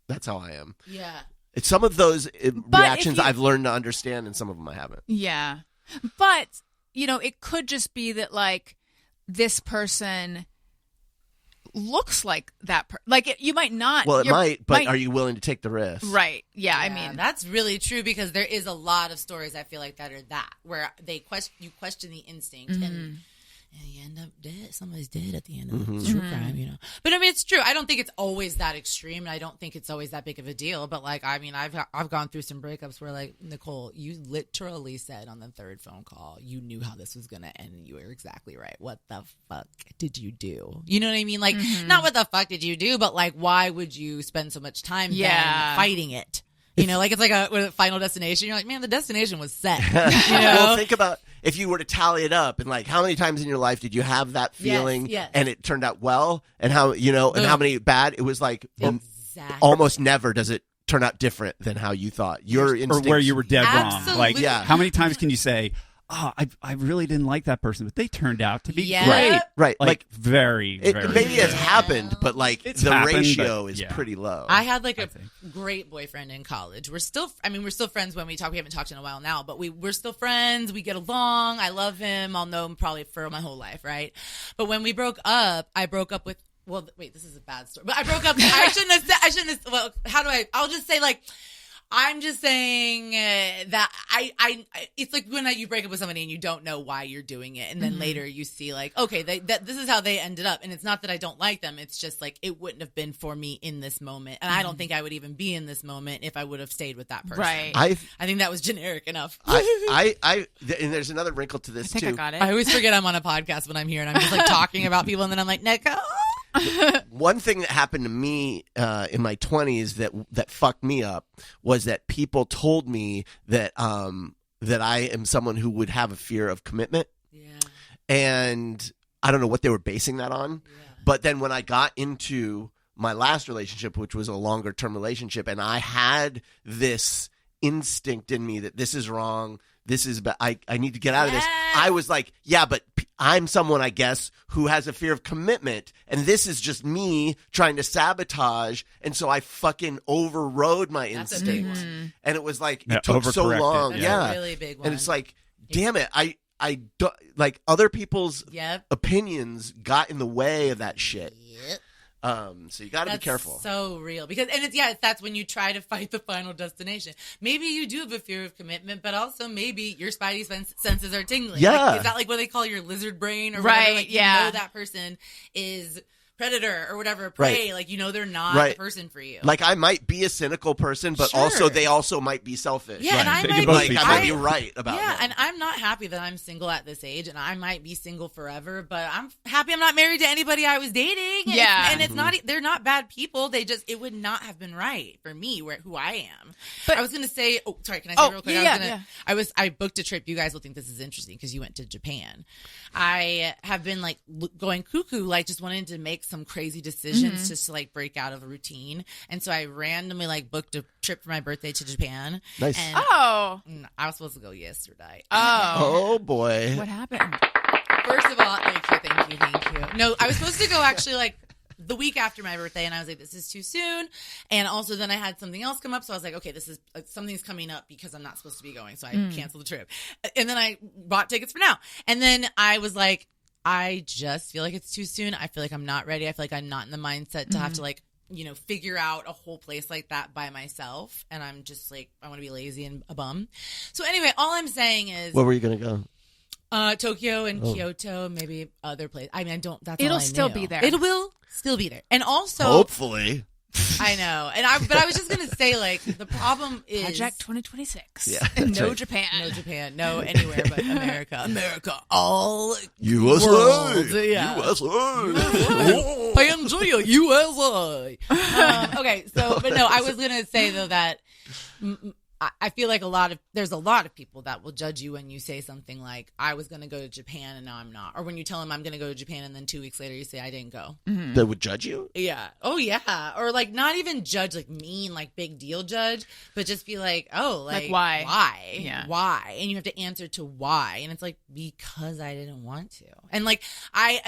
That's how I am. Yeah. It's some of those reactions I've learned to understand, and some of them I haven't. Yeah. But, it could just be that, like, this person looks like that. You might not. Well, it might, but are you willing to take the risk? Right. Yeah, I mean. That's really true because there is a lot of stories I feel like that are where you question the instinct and you end up dead. Somebody's dead at the end of the true crime, But I mean, it's true. I don't think it's always that extreme, and I don't think it's always that big of a deal. But like, I mean, I've gone through some breakups where, like, Niccole, you literally said on the third phone call, you knew how this was gonna end, and you were exactly right. What the fuck did you do? You know what I mean? Like, not what the fuck did you do, but like, why would you spend so much time then fighting it? Like it's like a Final Destination. You're like, man, the destination was set. Well, think about if you were to tally it up and like how many times in your life did you have that feeling and it turned out well, and how and how many bad? It was like almost never does it turn out different than how you thought. Your instincts, or where you were dead Absolutely. wrong. Like, Yeah. how many times can you say, "Oh, I really didn't like that person, but they turned out to be Yeah. great." right? Like very, It very. maybe has good. happened, but like It's the happened, ratio but is yeah. pretty low. I had like a great boyfriend in college. We're still friends when we talk. We haven't talked in a while now, but we're still friends. We get along. I love him. I'll know him probably for my whole life, right? But when we broke up, I broke up with. Well, wait, this is a bad story. But I broke up. I shouldn't have. Well, how do I? I'll just say like. I'm just saying that I it's like when you break up with somebody and you don't know why you're doing it, and then later you see like, okay, this is how they ended up, and it's not that I don't like them, it's just like it wouldn't have been for me in this moment, and I don't think I would even be in this moment if I would have stayed with that person. Right. I think that was generic enough. and there's another wrinkle to this I think too. I got it. I always forget I'm on a podcast when I'm here, and I'm just like talking about people, and then I'm like, Niccole. One thing that happened to me in my 20s that fucked me up was that people told me that that I am someone who would have a fear of commitment. Yeah. And I don't know what they were basing that on. Yeah. But then when I got into my last relationship, which was a longer term relationship, and I had this instinct in me that this is wrong, this is I need to get out of this. I was like, yeah, but I'm someone, I guess, who has a fear of commitment, and this is just me trying to sabatage, and so I fucking overrode my instinct. And it was like, it took so long. That's yeah. a really big one. And it's like, damn it, I don't, like, other people's opinions got in the way of that shit. Yep. So you got to be careful. So real because that's when you try to fight the Final Destination. Maybe you do have a fear of commitment, but also maybe your spidey senses are tingling. Yeah, like, is that like what they call your lizard brain or whatever? Right? Like, you know that person is predator or whatever, prey. Right. Like, they're not Right. the person for you. Like, I might be a cynical person, but Sure. also they also might be selfish. Yeah, and I They can might both Like, be I might be true. right about Yeah, that. and I'm not happy that I'm single at this age, and I might be single forever, but I'm happy I'm not married to anybody I was dating. And Yeah. and it's not, they're not bad people. It would not have been right for me, who I am. But- I was going to say, sorry, can I say real quick? yeah. I booked a trip. You guys will think this is interesting because you went to Japan. I have been like going cuckoo, like just wanting to make some crazy decisions just to like break out of a routine. And so I randomly like booked a trip for my birthday to Japan. Nice. And Oh. I was supposed to go yesterday. Oh, boy. What happened? First of all, thank you. No, I was supposed to go actually like the week after my birthday, and I was like, this is too soon. And also then I had something else come up, so I was like, okay, this is something's coming up because I'm not supposed to be going, so I canceled the trip. And then I bought tickets for now. And then I was like, I just feel like it's too soon. I feel like I'm not ready. I feel like I'm not in the mindset to have to like, figure out a whole place like that by myself. And I'm just like, I want to be lazy and a bum. So anyway, all I'm saying is, Where were you going to go? Tokyo and Kyoto, maybe other place. I mean, that's It'll all I still knew. be there. It will still be there. And also, Hopefully. I know. But I was just going to say, like, the problem is Project 2026. Yeah, that's No right. Japan. no Japan, no anywhere but America. America, all USA. world. Yeah. USA. Pangea, USA. Okay, so, but no, I was going to say, though, that I feel like there's a lot of people that will judge you when you say something like, I was going to go to Japan and now I'm not. Or when you tell them I'm going to go to Japan and then 2 weeks later you say I didn't go. They would judge you? Yeah. Oh, yeah. Or like not even judge, like mean, like big deal judge, but just be like, oh, like why? Why? Yeah. Why? And you have to answer to why. And it's like, because I didn't want to. And like,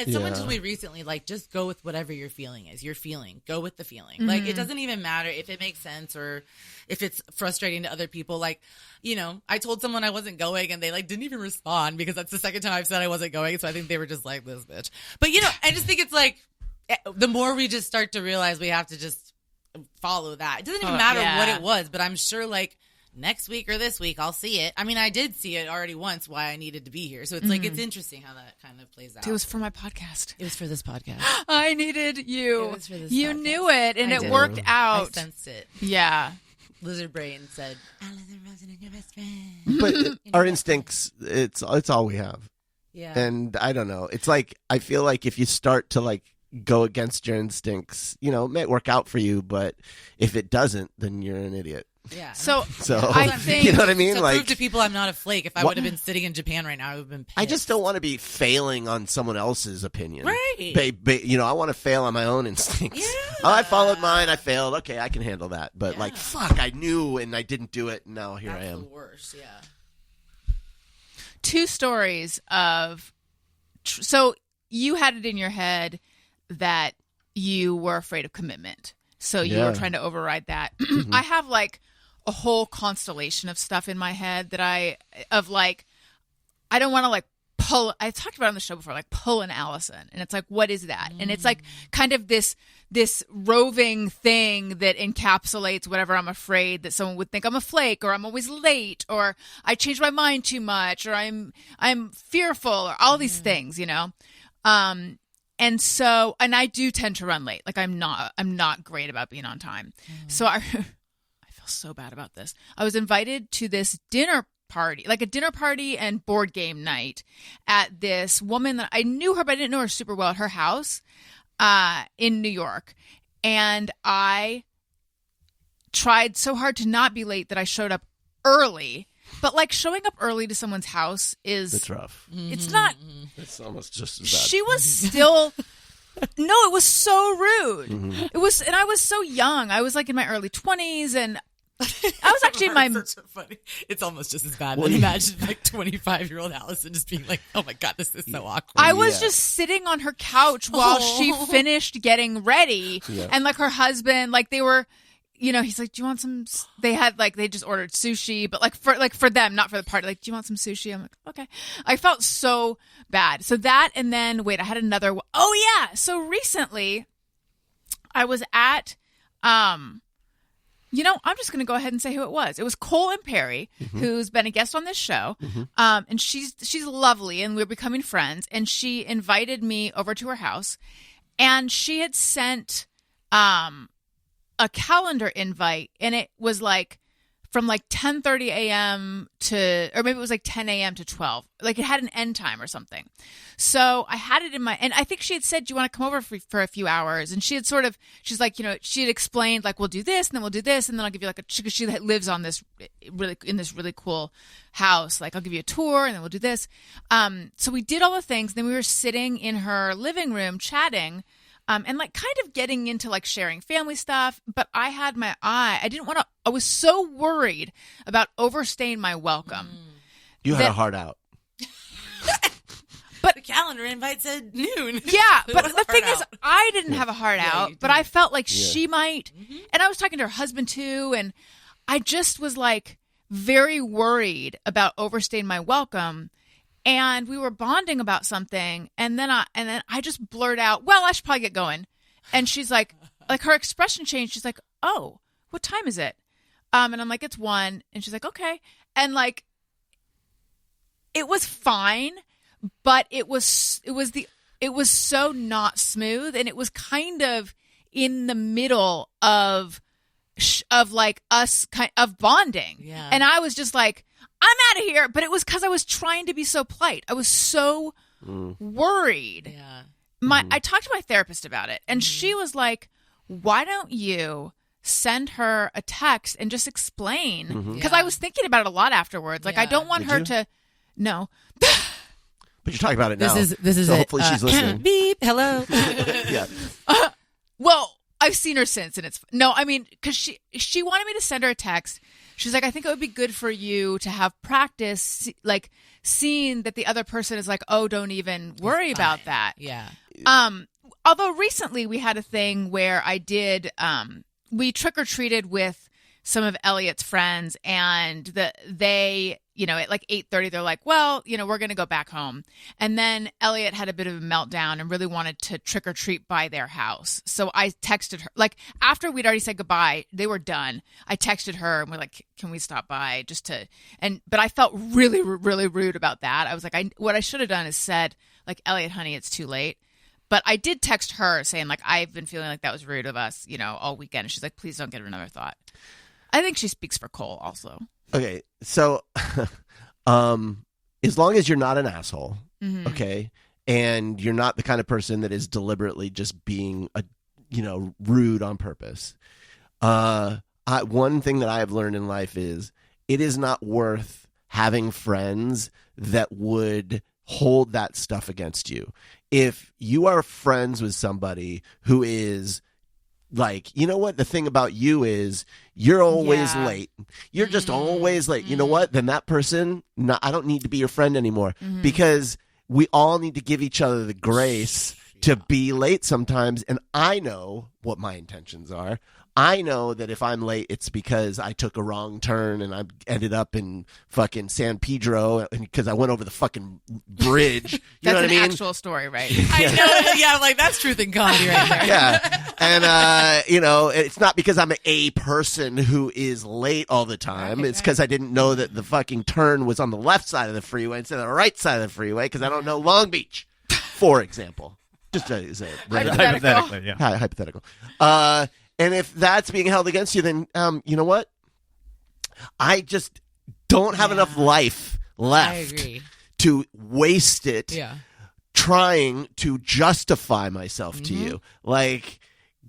someone told me recently, like, just go with whatever your feeling is. Your feeling. Go with the feeling. Like, it doesn't even matter if it makes sense or if it's frustrating to other people. Like, I told someone I wasn't going and they like didn't even respond because that's the second time I've said I wasn't going. So I think they were just like, this bitch. But I just think it's like, the more we just start to realize we have to just follow that. It doesn't even matter what it was, but I'm sure like next week or this week I'll see it. I mean, I did see it already once why I needed to be here. So it's like, it's interesting how that kind of plays out. It was for my podcast. It was for this podcast. I needed you. It was for this You podcast. knew it, and I it did. worked I out. sensed it. Yeah. Lizard Brain said, Allison Rosen and your best friend. But our instincts, it's all we have. Yeah. And I don't know. It's like, I feel like if you start to like go against your instincts, it may work out for you, but if it doesn't, then you're an idiot. Yeah. So So, I think- you know what I mean? To Like, prove to people I'm not a flake. If I What- would have been sitting in Japan right now, I would have been pissed. I just don't want to be failing on someone else's opinion. Right. I want to fail on my own instincts. Yeah. Oh, I followed mine. I failed. Okay, I can handle that. But like, Yeah. fuck, I knew and I didn't do it. And now here That's I am. the worst, yeah. 2 stories of so you had it in your head that you were afraid of commitment, so you Yeah. were trying to override that. I have like a whole constellation of stuff in my head that I don't want to like pull. I talked about it on the show before, like pull an Allison, and it's like, what is that? And it's like kind of this roving thing that encapsulates whatever I'm afraid that someone would think I'm a flake, or I'm always late, or I change my mind too much, or I'm fearful, or all these things, and so, and I do tend to run late. Like I'm not great about being on time. So I feel so bad about this. I was invited to this dinner party, like a dinner party and board game night at this woman that I knew her, but I didn't know her super well, at her house in New York. And I tried so hard to not be late that I showed up early. But like showing up early to someone's house It's rough. it's not. It's almost just as bad. She was still. No, it was so rude. It was, and I was so young. I was like in my early 20s, and I was actually in my. Such a funny. It's almost just as bad. Imagine like 25-year-old Allison just being like, "Oh my god, this is so awkward." I was just sitting on her couch while she finished getting ready, and like her husband, like they were. He's like, do you want some? They just ordered sushi, but like for them, not for the party. Like, do you want some sushi? I'm like, okay. I felt so bad. So that, and then wait, I had another. Oh yeah. So recently, I was at, I'm just going to go ahead and say who it was. It was Cole and Perry, who's been a guest on this show. And she's lovely, and we're becoming friends. And she invited me over to her house. And she had sent a calendar invite, and it was like from like 10:30 a.m. to, or maybe it was like 10 a.m. to 12. Like it had an end time or something. So I had it in my, and I think she had said, do you want to come over for a few hours? And she had sort of, she's like, she had explained like, we'll do this and then we'll do this. And then I'll give you like because she lives on this really cool house. Like I'll give you a tour and then we'll do this. So we did all the things. Then we were sitting in her living room chatting. And like kind of getting into like sharing family stuff, but I had I was so worried about overstaying my welcome. You had a heart out. But the calendar invite said noon. Yeah, but the thing is, I didn't have a heart out, but I felt like Yeah. she might. And I was talking to her husband too, and I just was like very worried about overstaying my welcome. And we were bonding about something, and then I just blurred out, "Well, I should probably get going." And she's like her expression changed. She's like, "Oh, what time is it?" And I'm like, "It's 1." And she's like, "Okay." And like, it was fine, but it was so not smooth, and it was kind of in the middle of like us kind of bonding. Yeah. And I was just like, I'm out of here. But it was because I was trying to be so polite. I was so worried. Yeah. I talked to my therapist about it, and she was like, why don't you send her a text and just explain? Because I was thinking about it a lot afterwards. Like, I don't want her to. No. But you're talking about it now. This is so it. hopefully she's listening. Beep. Hello. Yeah. Well, I've seen her since, and because she wanted me to send her a text. She's like, I think it would be good for you to have practice, like seeing that the other person is like, oh, don't even worry about that. Yeah. Although recently we had a thing where I did, we trick or treated with some of Elliot's friends, and they, at like 8:30, they're like, well, we're going to go back home. And then Elliot had a bit of a meltdown and really wanted to trick or treat by their house. So I texted her, like after we'd already said goodbye, they were done. I texted her and we're like, can we stop by but I felt really, really rude about that. I was like, what I should have done is said like, Elliot, honey, it's too late. But I did text her saying like, I've been feeling like that was rude of us, all weekend. And she's like, please don't give it another thought. I think she speaks for Cole also. Okay, so as long as you're not an asshole, okay, and you're not the kind of person that is deliberately just being rude on purpose. One thing that I have learned in life is it is not worth having friends that would hold that stuff against you. If you are friends with somebody who is like, you know what? The thing about you is you're always late. You're just always late. You know what? Then that person, I don't need to be your friend anymore because we all need to give each other the grace to be late sometimes. And I know what my intentions are. I know that if I'm late, it's because I took a wrong turn and I ended up in fucking San Pedro because I went over the fucking bridge. You know what I mean? That's an actual story, right? I know. Yeah, I'm like, that's truth in comedy right there. Yeah. And, it's not because I'm a person who is late all the time. Right, it's because I didn't know that the fucking turn was on the left side of the freeway instead of the right side of the freeway because I don't know Long Beach, for example. Just as a Hypothetically, yeah. hypothetical. And if that's being held against you, then you know what? I just don't have enough life I left agree. to waste it Yeah. trying to justify myself to you. Like,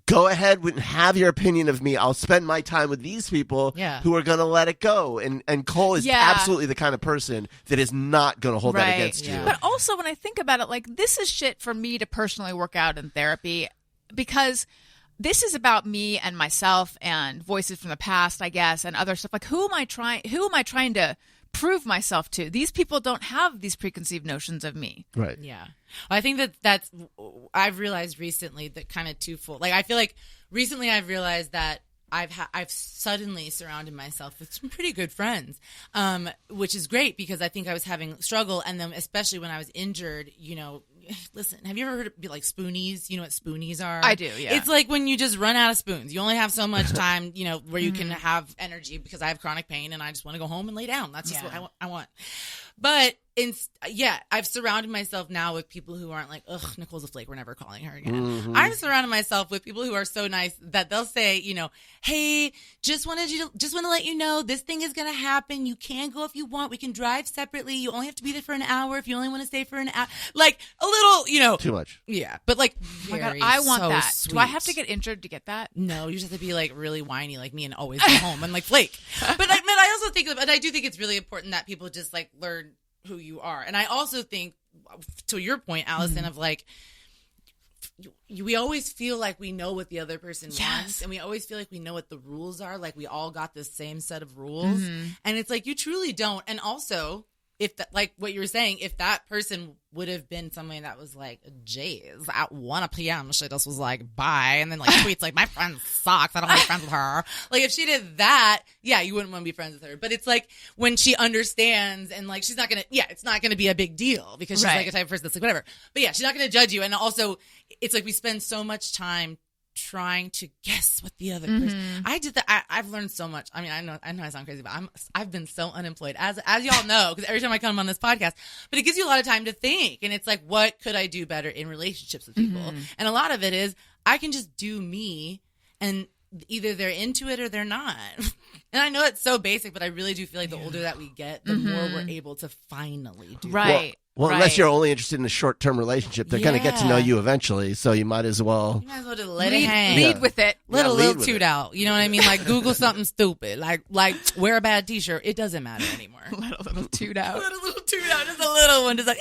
go ahead and have your opinion of me. I'll spend my time with these people who are going to let it go. And Cole is absolutely the kind of person that is not going to hold that against you. But also, when I think about it, like, this is shit for me to personally work out in therapy because this is about me and myself and voices from the past, I guess, and other stuff. Like, who am I trying to prove myself to? These people don't have these preconceived notions of me. Right. Yeah. I think that's I've realized recently that kind of twofold. Like, I feel like recently I've realized that I've suddenly surrounded myself with some pretty good friends, which is great because I think I was having struggle, and then especially when I was injured, listen, have you ever heard of like spoonies? You know what spoonies are? I do, yeah. It's like when you just run out of spoons. You only have so much time, where you can have energy, because I have chronic pain and I just want to go home and lay down. That's just what I want. But I've surrounded myself now with people who aren't like, ugh, Nicole's a flake, we're never calling her again. Mm-hmm. I've surrounded myself with people who are so nice that they'll say, hey, just want to let you know this thing is going to happen. You can go if you want. We can drive separately. You only have to be there for an hour if you only want to stay for an hour. Like a little, Too much. Yeah, but like, Oh my God, I want that. Sweet. Do I have to get injured to get that? No, you just have to be like really whiny like me and always go home and like flake. But I also think, but I do think it's really important that people just like learn who you are. And I also think, to your point, Allison, of like, we always feel like we know what the other person wants, and we always feel like we know what the rules are, like we all got the same set of rules, and it's like you truly don't. And also, if that, like what you were saying, if that person would have been somebody that was like, Jays, at 1 p.m. she just was like, bye, and then like tweets like, my friend sucks, I don't want to be friends with her. Like if she did that, yeah, you wouldn't want to be friends with her. But it's like when she understands and like she's not gonna, it's not gonna be a big deal because she's like a type of person that's like whatever. But yeah, she's not gonna judge you. And also, it's like we spend so much time trying to guess what the other person. I did that. I've learned so much. I mean, I know I sound crazy, but I've been so unemployed, as y'all know, because every time I come on this podcast. But it gives you a lot of time to think, and it's like, what could I do better in relationships with people? And a lot of it is I can just do me, and either they're into it or they're not. And I know it's so basic, but I really do feel like the older that we get, the more we're able to finally do that. Well, unless you're only interested in a short-term relationship, they're going to get to know you eventually, so you might as well... You might as well just let it hang. Lead with it. Let a little toot out. You know what I mean? Like, Google something stupid. Like wear a bad T-shirt. It doesn't matter anymore. Let a little toot out. Let a little toot out. Just a little one. Just like...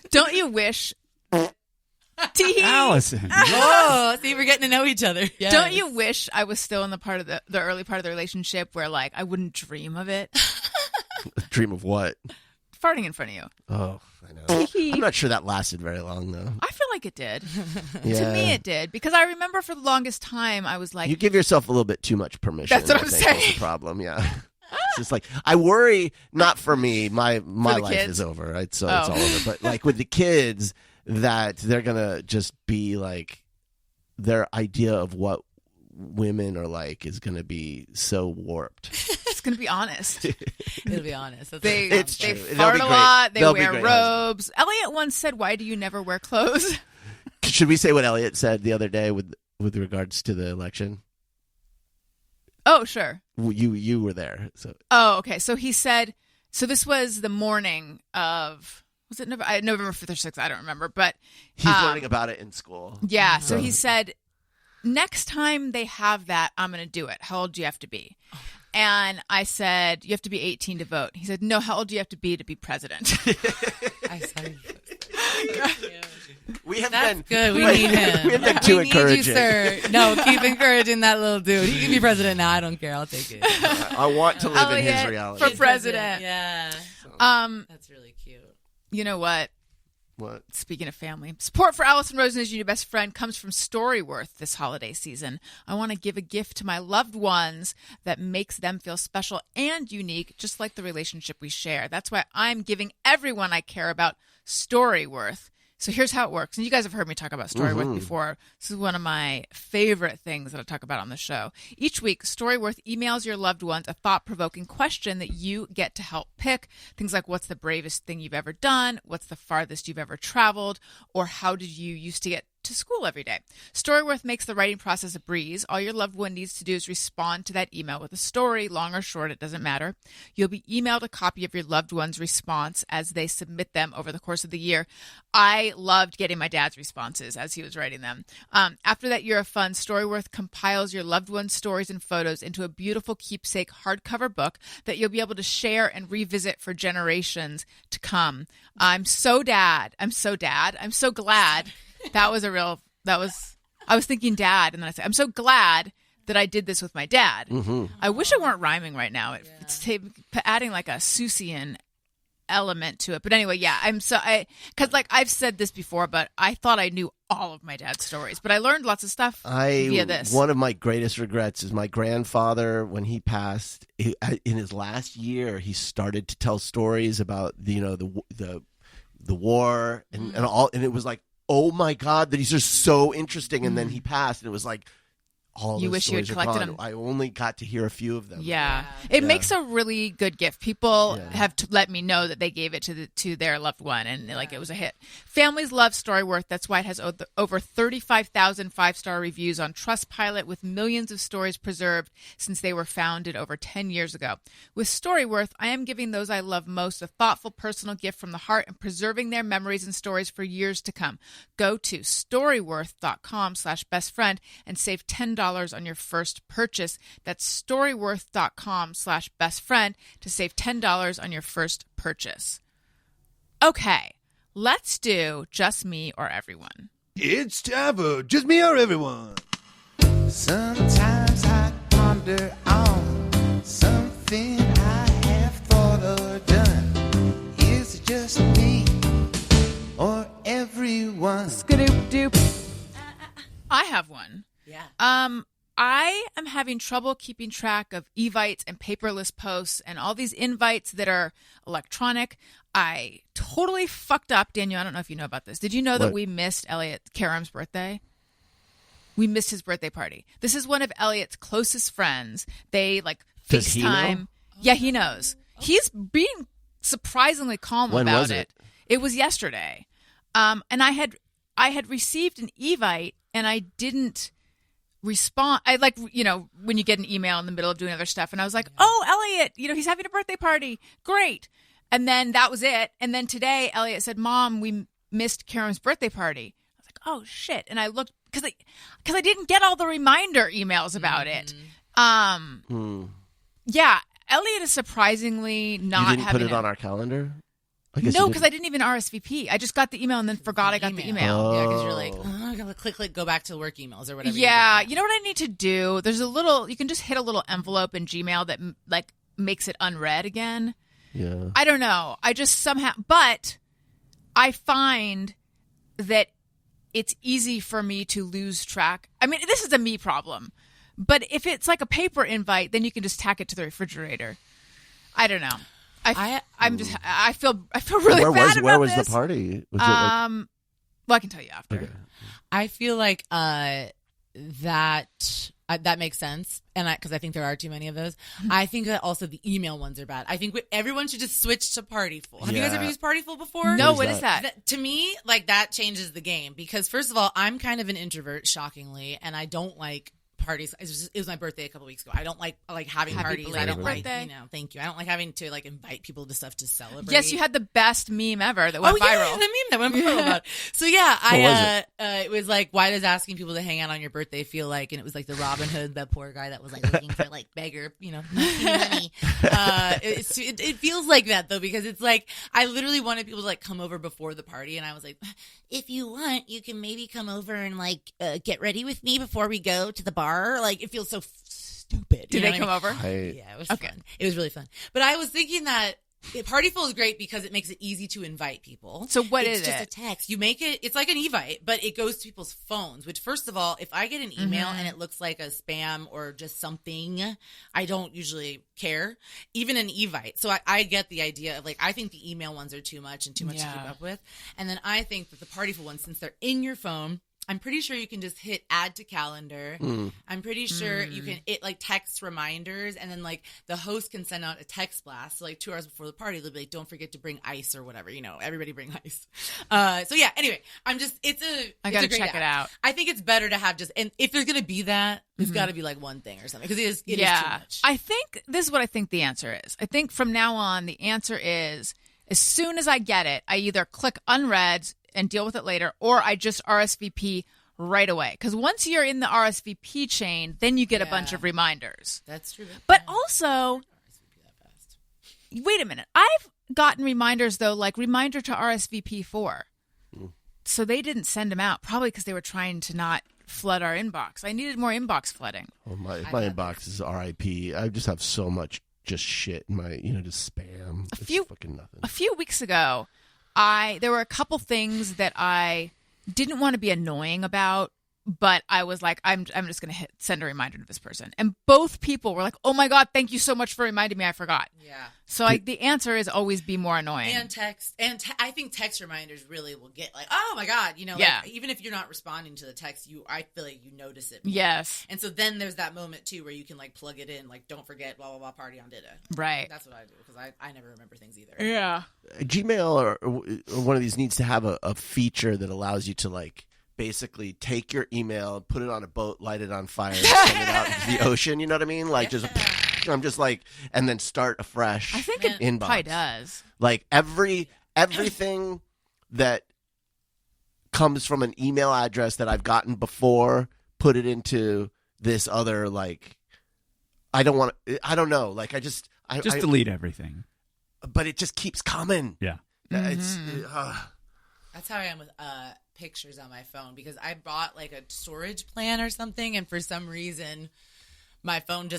Don't you wish... Allison. Oh, see, we're getting to know each other. Yes. Don't you wish I was still in the part of the early part of the relationship where like I wouldn't dream of it? Dream of what? Farting in front of you. Oh, I know. I'm not sure that lasted very long, though. I feel like it did. Yeah. To me, it did. Because I remember for the longest time, I was like... You give yourself a little bit too much permission. That's what I'm saying. That's the problem, yeah. It's just like, I worry, not for me, my life kids? is over, right? So it's all over. But like with the kids, that they're going to just be like, their idea of what women are like is going to be so warped. It's going to be honest. It'll be honest. They true. fart They'll a be lot. They They'll be wear great robes. Elliot once said, "Why do you never wear clothes?" Should we say what Elliot said the other day with regards to the election? Oh, sure. You were there. So. Oh, okay. So he said, so this was the morning of, was it November 5th or 6th? I don't remember. But he's learning about it in school. Yeah. So he said, next time they have that, I'm going to do it. How old do you have to be? And I said, you have to be 18 to vote. He said, no, how old do you have to be president? I saw you. We have That's been good. We need him. We have been too we encouraging. Need you, sir. No, keep encouraging that little dude. He can be president now. I don't care. I'll take it. I want to live in his Elliot reality. for president. Yeah. That's really cute. You know what? What? Speaking of family, support for Allison Rosen as your new best friend comes from Storyworth this holiday season. I want to give a gift to my loved ones that makes them feel special and unique, just like the relationship we share. That's why I'm giving everyone I care about Storyworth. So here's how it works. And you guys have heard me talk about Storyworth before. This is one of my favorite things that I talk about on the show. Each week, Storyworth emails your loved ones a thought-provoking question that you get to help pick. Things like, what's the bravest thing you've ever done? What's the farthest you've ever traveled? Or how did you used to get to school every day? Storyworth makes the writing process a breeze. All your loved one needs to do is respond to that email with a story, long or short, it doesn't matter. You'll be emailed a copy of your loved one's response as they submit them over the course of the year. I loved getting my dad's responses as he was writing them. After that year of fun, Storyworth compiles your loved one's stories and photos into a beautiful keepsake hardcover book that you'll be able to share and revisit for generations to come. I'm so glad. I was thinking dad, and then I said, I'm so glad that I did this with my dad. Mm-hmm. I wish it weren't rhyming right now. It's adding like a Seussian element to it. But anyway, yeah, because like I've said this before, but I thought I knew all of my dad's stories, but I learned lots of stuff via this. One of my greatest regrets is my grandfather, when he passed, in his last year, he started to tell stories about the war and all, and it was like oh my God, these are so interesting. And then he passed, and it was like, all You those wish you had stories are collected gone. them. I only got to hear a few of them. Yeah. It makes a really good gift. People Yeah. have let me know that they gave it to their loved one, and like it was a hit. Families love Storyworth. That's why it has over 35,000 5-star reviews on Trustpilot, with millions of stories preserved since they were founded over 10 years ago. With Storyworth, I am giving those I love most a thoughtful, personal gift from the heart and preserving their memories and stories for years to come. Go to storyworth.com/bestfriend and save $10 on your first purchase. That's storyworth.com/bestfriend to save $10 on your first purchase. Okay, let's do Just Me or Everyone. It's time for Just Me or Everyone. Sometimes I ponder on something I have thought or done. Is it just me or everyone? Skadoop-doop. I have one. Yeah. I am having trouble keeping track of evites and paperless posts and all these invites that are electronic. I totally fucked up. Daniel, I don't know if you know about this. Did you know that What? we missed Elliot Karam's birthday? We missed his birthday party. This is one of Elliot's closest friends. They like Does he know? FaceTime. Yeah, he knows. He's being surprisingly calm When about was it. It was yesterday. And I had received an evite and I didn't respond. I when you get an email in the middle of doing other stuff, and I was like, oh, Elliot, he's having a birthday party. Great. And then that was it. And then today Elliot said, Mom, we missed Karen's birthday party. I was like, oh shit. And I looked because I didn't get all the reminder emails about it. Yeah. Elliot is surprisingly not You didn't having put it on our calendar? I guess No, you because I didn't even RSVP. I just got the email and then forgot I got the email. Oh. Yeah, because you're like, I gotta click, go back to work emails or whatever. Yeah, you're doing. you know what I need to do? There's you can just hit a little envelope in Gmail that like makes it unread again. Yeah. I don't know. I just somehow, but I find that it's easy for me to lose track. I mean, this is a me problem, but if it's like a paper invite, then you can just tack it to the refrigerator. I don't know. I feel really bad about Where was this. the party? Was Well, I can tell you after. Okay. I feel like that makes sense, and because I think there are too many of those. I think that also the email ones are bad. I think everyone should just switch to Partyful. Have you guys Yeah. ever used Partyful before? No, What what is is that? To me, like that changes the game because first of all, I'm kind of an introvert, shockingly, and I don't like parties. It was my birthday a couple weeks ago. I don't like having Happy parties. I belated don't like, birthday. thank you. I don't like having to like invite people to stuff to celebrate. Yes, you had the best meme ever that went Yeah, viral. the meme that went viral about it. So yeah, was it was like, why does asking people to hang out on your birthday feel like? And it was like the Robin Hood, that poor guy that was like looking for like beggar, money. It feels like that though because it's like I literally wanted people to like come over before the party, and I was like, if you want, you can maybe come over and like get ready with me before we go to the bar. Like it feels so stupid. Did they come over? Yeah, it was fun. It was really fun. But I was thinking that Partyful is great because it makes it easy to invite people. So what it's is just it? a text. You make it, it's like an evite, but it goes to people's phones, which first of all, if I get an email and it looks like a spam or just something, I don't usually care. Even an evite. So I get the idea of like, I think the email ones are too much and too much to keep up with. And then I think that the Partyful ones, since they're in your phone, I'm pretty sure you can just hit add to calendar. I'm pretty sure you can, it like text reminders, and then like the host can send out a text blast. So like 2 hours before the party, they'll be like, don't forget to bring ice or whatever, everybody bring ice. So yeah, anyway, I gotta check it out. I think it's better to have and if there's going to be that, it's got to be like one thing or something. Cause it is too much. I think this is what I think the answer is. I think from now on, the answer is as soon as I get it, I either click unread and deal with it later, or I just RSVP right away. Because once you're in the RSVP chain, then you get a bunch of reminders. That's true. But also, wait a minute. I've gotten reminders, though, like reminder to RSVP 4. So they didn't send them out, probably because they were trying to not flood our inbox. I needed more inbox flooding. Oh, my inbox is RIP. I just have so much just shit in my, just spam. It's fucking nothing. A few weeks ago, there were a couple things that I didn't want to be annoying about But I was like, I'm just going to send a reminder to this person. And both people were like, oh my God, thank you so much for reminding me. I forgot. Yeah. So the answer is always be more annoying. And text. And I think text reminders really will get like, oh my God, like, even if you're not responding to the text, I feel like you notice it more. Yes. And so then there's that moment too where you can like plug it in, like, don't forget, blah, blah, blah, party on Dida. Right. That's what I do because I never remember things either. Yeah. Gmail or one of these needs to have a feature that allows you to like basically take your email, put it on a boat, light it on fire, and send it out into the ocean. You know what I mean? Like I'm just like, and then start afresh. I think it inbox. probably does. Like everything that comes from an email address that I've gotten before, put it into this other like. I don't know. Like I just delete everything. But it just keeps coming. Yeah. It's. That's how I am with pictures on my phone because I bought like a storage plan or something, and for some reason my phone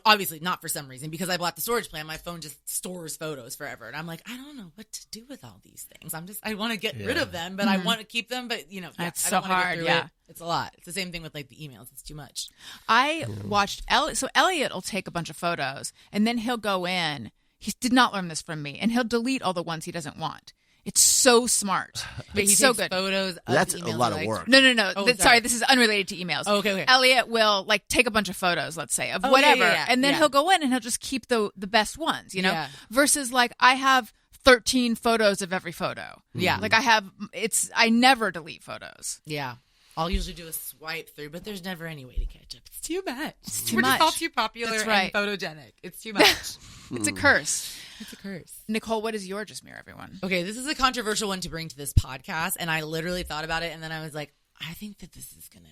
obviously not for some reason, because I bought the storage plan, my phone just stores photos forever, and I'm like, I don't know what to do with all these things. I want to get rid of them, but I want to keep them, but it's I so don't wanna hard. get through it. It's a lot. It's the same thing with like the emails. It's too much. I watched Elliot will take a bunch of photos and then he'll go in. He did not learn this from me, and he'll delete all the ones he doesn't want. It's so smart. It's so good. Photos of That's a emails lot of work. No. Oh, sorry, this is unrelated to emails. Oh, okay. Elliot will like take a bunch of photos, let's say, of whatever, and then he'll go in and he'll just keep the best ones, Yeah. Versus like I have 13 photos of every photo. Yeah. Like I never delete photos. Yeah. I'll usually do a swipe through, but there's never any way to catch up. It's too much. We're just all too popular That's right. and photogenic. It's too much. It's a curse. It's a curse. Niccole, what is your just mirror everyone? Okay, this is a controversial one to bring to this podcast, and I literally thought about it, and then I was like, I think that this is going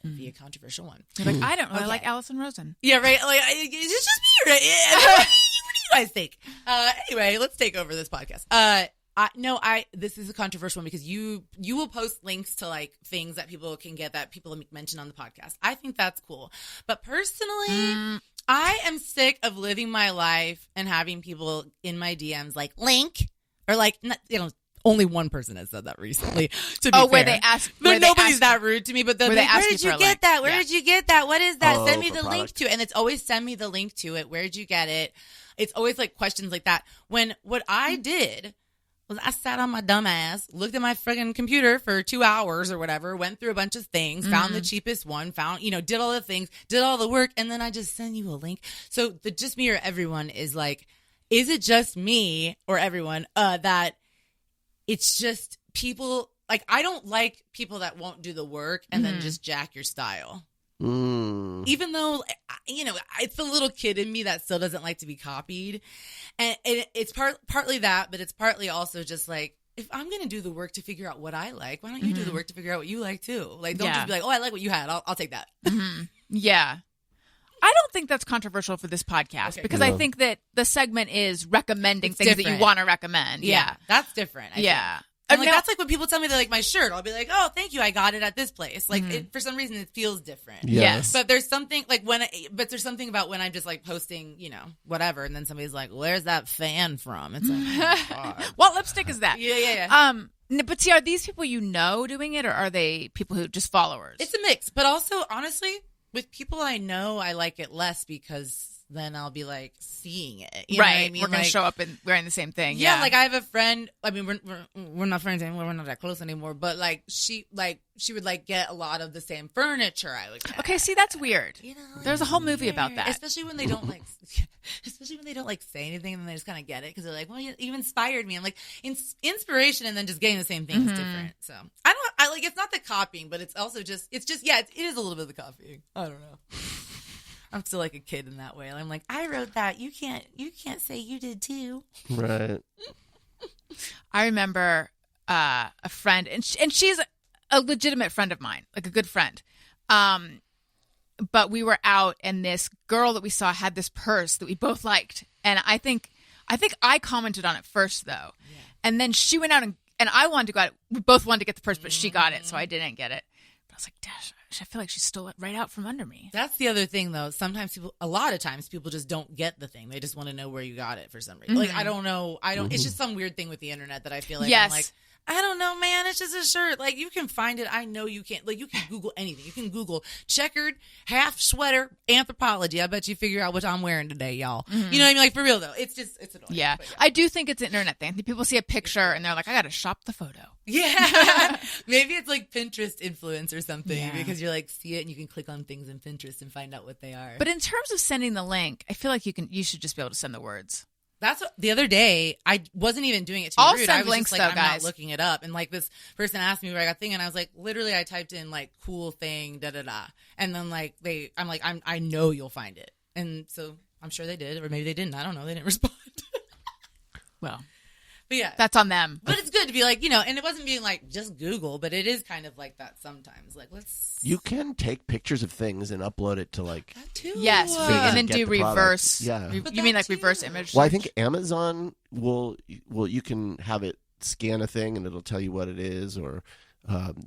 to be a controversial one. You're like, I don't really like Allison Rosen. Yeah, right? Like, it's just me, right? What do you guys think? Anyway, let's take over this podcast. This is a controversial one because you will post links to like things that people can get that people mention on the podcast. I think that's cool. But personally, I am sick of living my life and having people in my DMs like link or like, only one person has said that recently. To be where fair. they ask, nobody's that rude to me, but then where they like, ask where you did for you a get link? that? Where did you get that? What is that? Send me the for link product. to it. And it's always send me the link to it. Where did you get it? It's always like questions like that. When what I did was I sat on my dumb ass, looked at my friggin' computer for 2 hours or whatever, went through a bunch of things, found the cheapest one, did all the things, did all the work, and then I just send you a link. So the just me or everyone is like, is it just me or everyone that it's just people, like I don't like people that won't do the work and then just jack your style. Even though, it's the little kid in me that still doesn't like to be copied. And it's partly that, but it's partly also just like, if I'm going to do the work to figure out what I like, why don't you do the work to figure out what you like too? Like, don't just be like, oh, I like what you had. I'll take that. Yeah. I don't think that's controversial for this podcast because I think that the segment is recommending things that you want to recommend. Yeah. That's different. I think. And like, that's like when people tell me they like my shirt, I'll be like, oh, thank you. I got it at this place. Like for some reason it feels different. Yes. But there's something like there's something about when I'm just like posting, whatever. And then somebody's like, where's that fan from? It's like, oh my God. What lipstick is that? Yeah. But see, are these people doing it or are they people who just followers? It's a mix. But also, honestly, with people I know, I like it less because then I'll be like seeing it. You know what I mean? We're going to show up and wearing the same thing. Yeah, like I have a friend. I mean, we're not friends anymore. We're not that close anymore. But like she would like get a lot of the same furniture I would get. Okay, see, that's weird. There's a whole movie about that. Especially when they don't like, say anything and then they just kind of get it because they're like, well, you inspired me. I'm like, inspiration and then just getting the same thing is different. So I like it's not the copying, but it's also just it is a little bit of the copying. I don't know. I'm still like a kid in that way. I'm like, I wrote that. You can't say you did too. Right. I remember a friend, and she's a legitimate friend of mine, like a good friend. But we were out, and this girl that we saw had this purse that we both liked, and I think I commented on it first though, and then she went out and I wanted to go out. We both wanted to get the purse, but she got it, so I didn't get it. But I was like, Dash. I feel like she stole it right out from under me. That's the other thing, though. A lot of times, people just don't get the thing. They just want to know where you got it for some reason. Like, I don't know. It's just some weird thing with the internet that I feel like, yes. I'm like, I don't know, man. It's just a shirt. Like, you can find it. I know you can't. Like, you can Google anything. You can Google checkered half sweater anthropology. I bet you figure out what I'm wearing today, y'all. Mm-hmm. You know what I mean? Like, for real, though. It's annoying. Yeah. But I do think it's an internet thing. People see a picture and they're like, I got to shop the photo. Yeah. Maybe it's like Pinterest influence or something Yeah. because you're like, see it and you can click on things in Pinterest and find out what they are. But in terms of sending the link, I feel like you should just be able to send the words. That's what, the other day, I wasn't even doing it too I'll rude. send I was links, just like, though, I'm guys. not looking it up. And like this person asked me where I got thing, and I was like, literally, I typed in like cool thing, da da da. And then like I know you'll find it. And so I'm sure they did, or maybe they didn't. I don't know. They didn't respond. Well, But yeah. that's on them. But it's good to be like, and it wasn't being like just Google, but it is kind of like that sometimes. Like, let's. You can take pictures of things and upload it to like. That too. Yes, and then Get do the product. reverse. Yeah. You But mean that like too. reverse image? Well, I search? think Amazon will you can have it scan a thing and it'll tell you what it is, or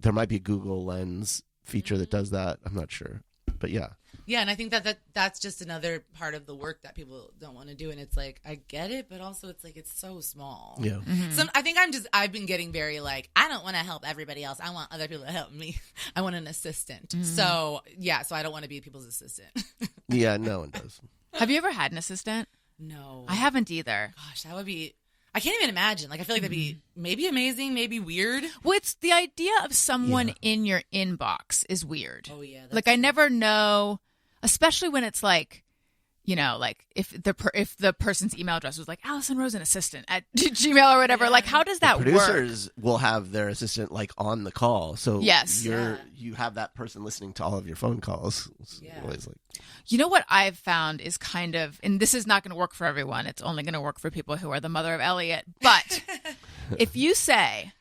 there might be a Google Lens feature that does that. I'm not sure, but yeah. Yeah, and I think that's just another part of the work that people don't want to do. And it's like, I get it, but also it's like, it's so small. Yeah. Mm-hmm. I think I've been getting very like, I don't want to help everybody else. I want other people to help me. I want an assistant. Mm-hmm. So I don't want to be people's assistant. Yeah, no one does. Have you ever had an assistant? No. I haven't either. Gosh, that would be, I can't even imagine. Like, I feel like that'd be maybe amazing, maybe weird. Well, it's the idea of someone Yeah. in your inbox is weird. Oh, yeah. Like I never know, especially when it's like, like if the person's email address was like Allison Rosen assistant at Gmail or whatever. Like, how does that work? Producers will have their assistant like on the call, so Yes. you have that person listening to all of your phone calls. It's Yeah. always like, You know what I've found is kind of, and this is not going to work for everyone. It's only going to work for people who are the mother of Elliot. But if you say,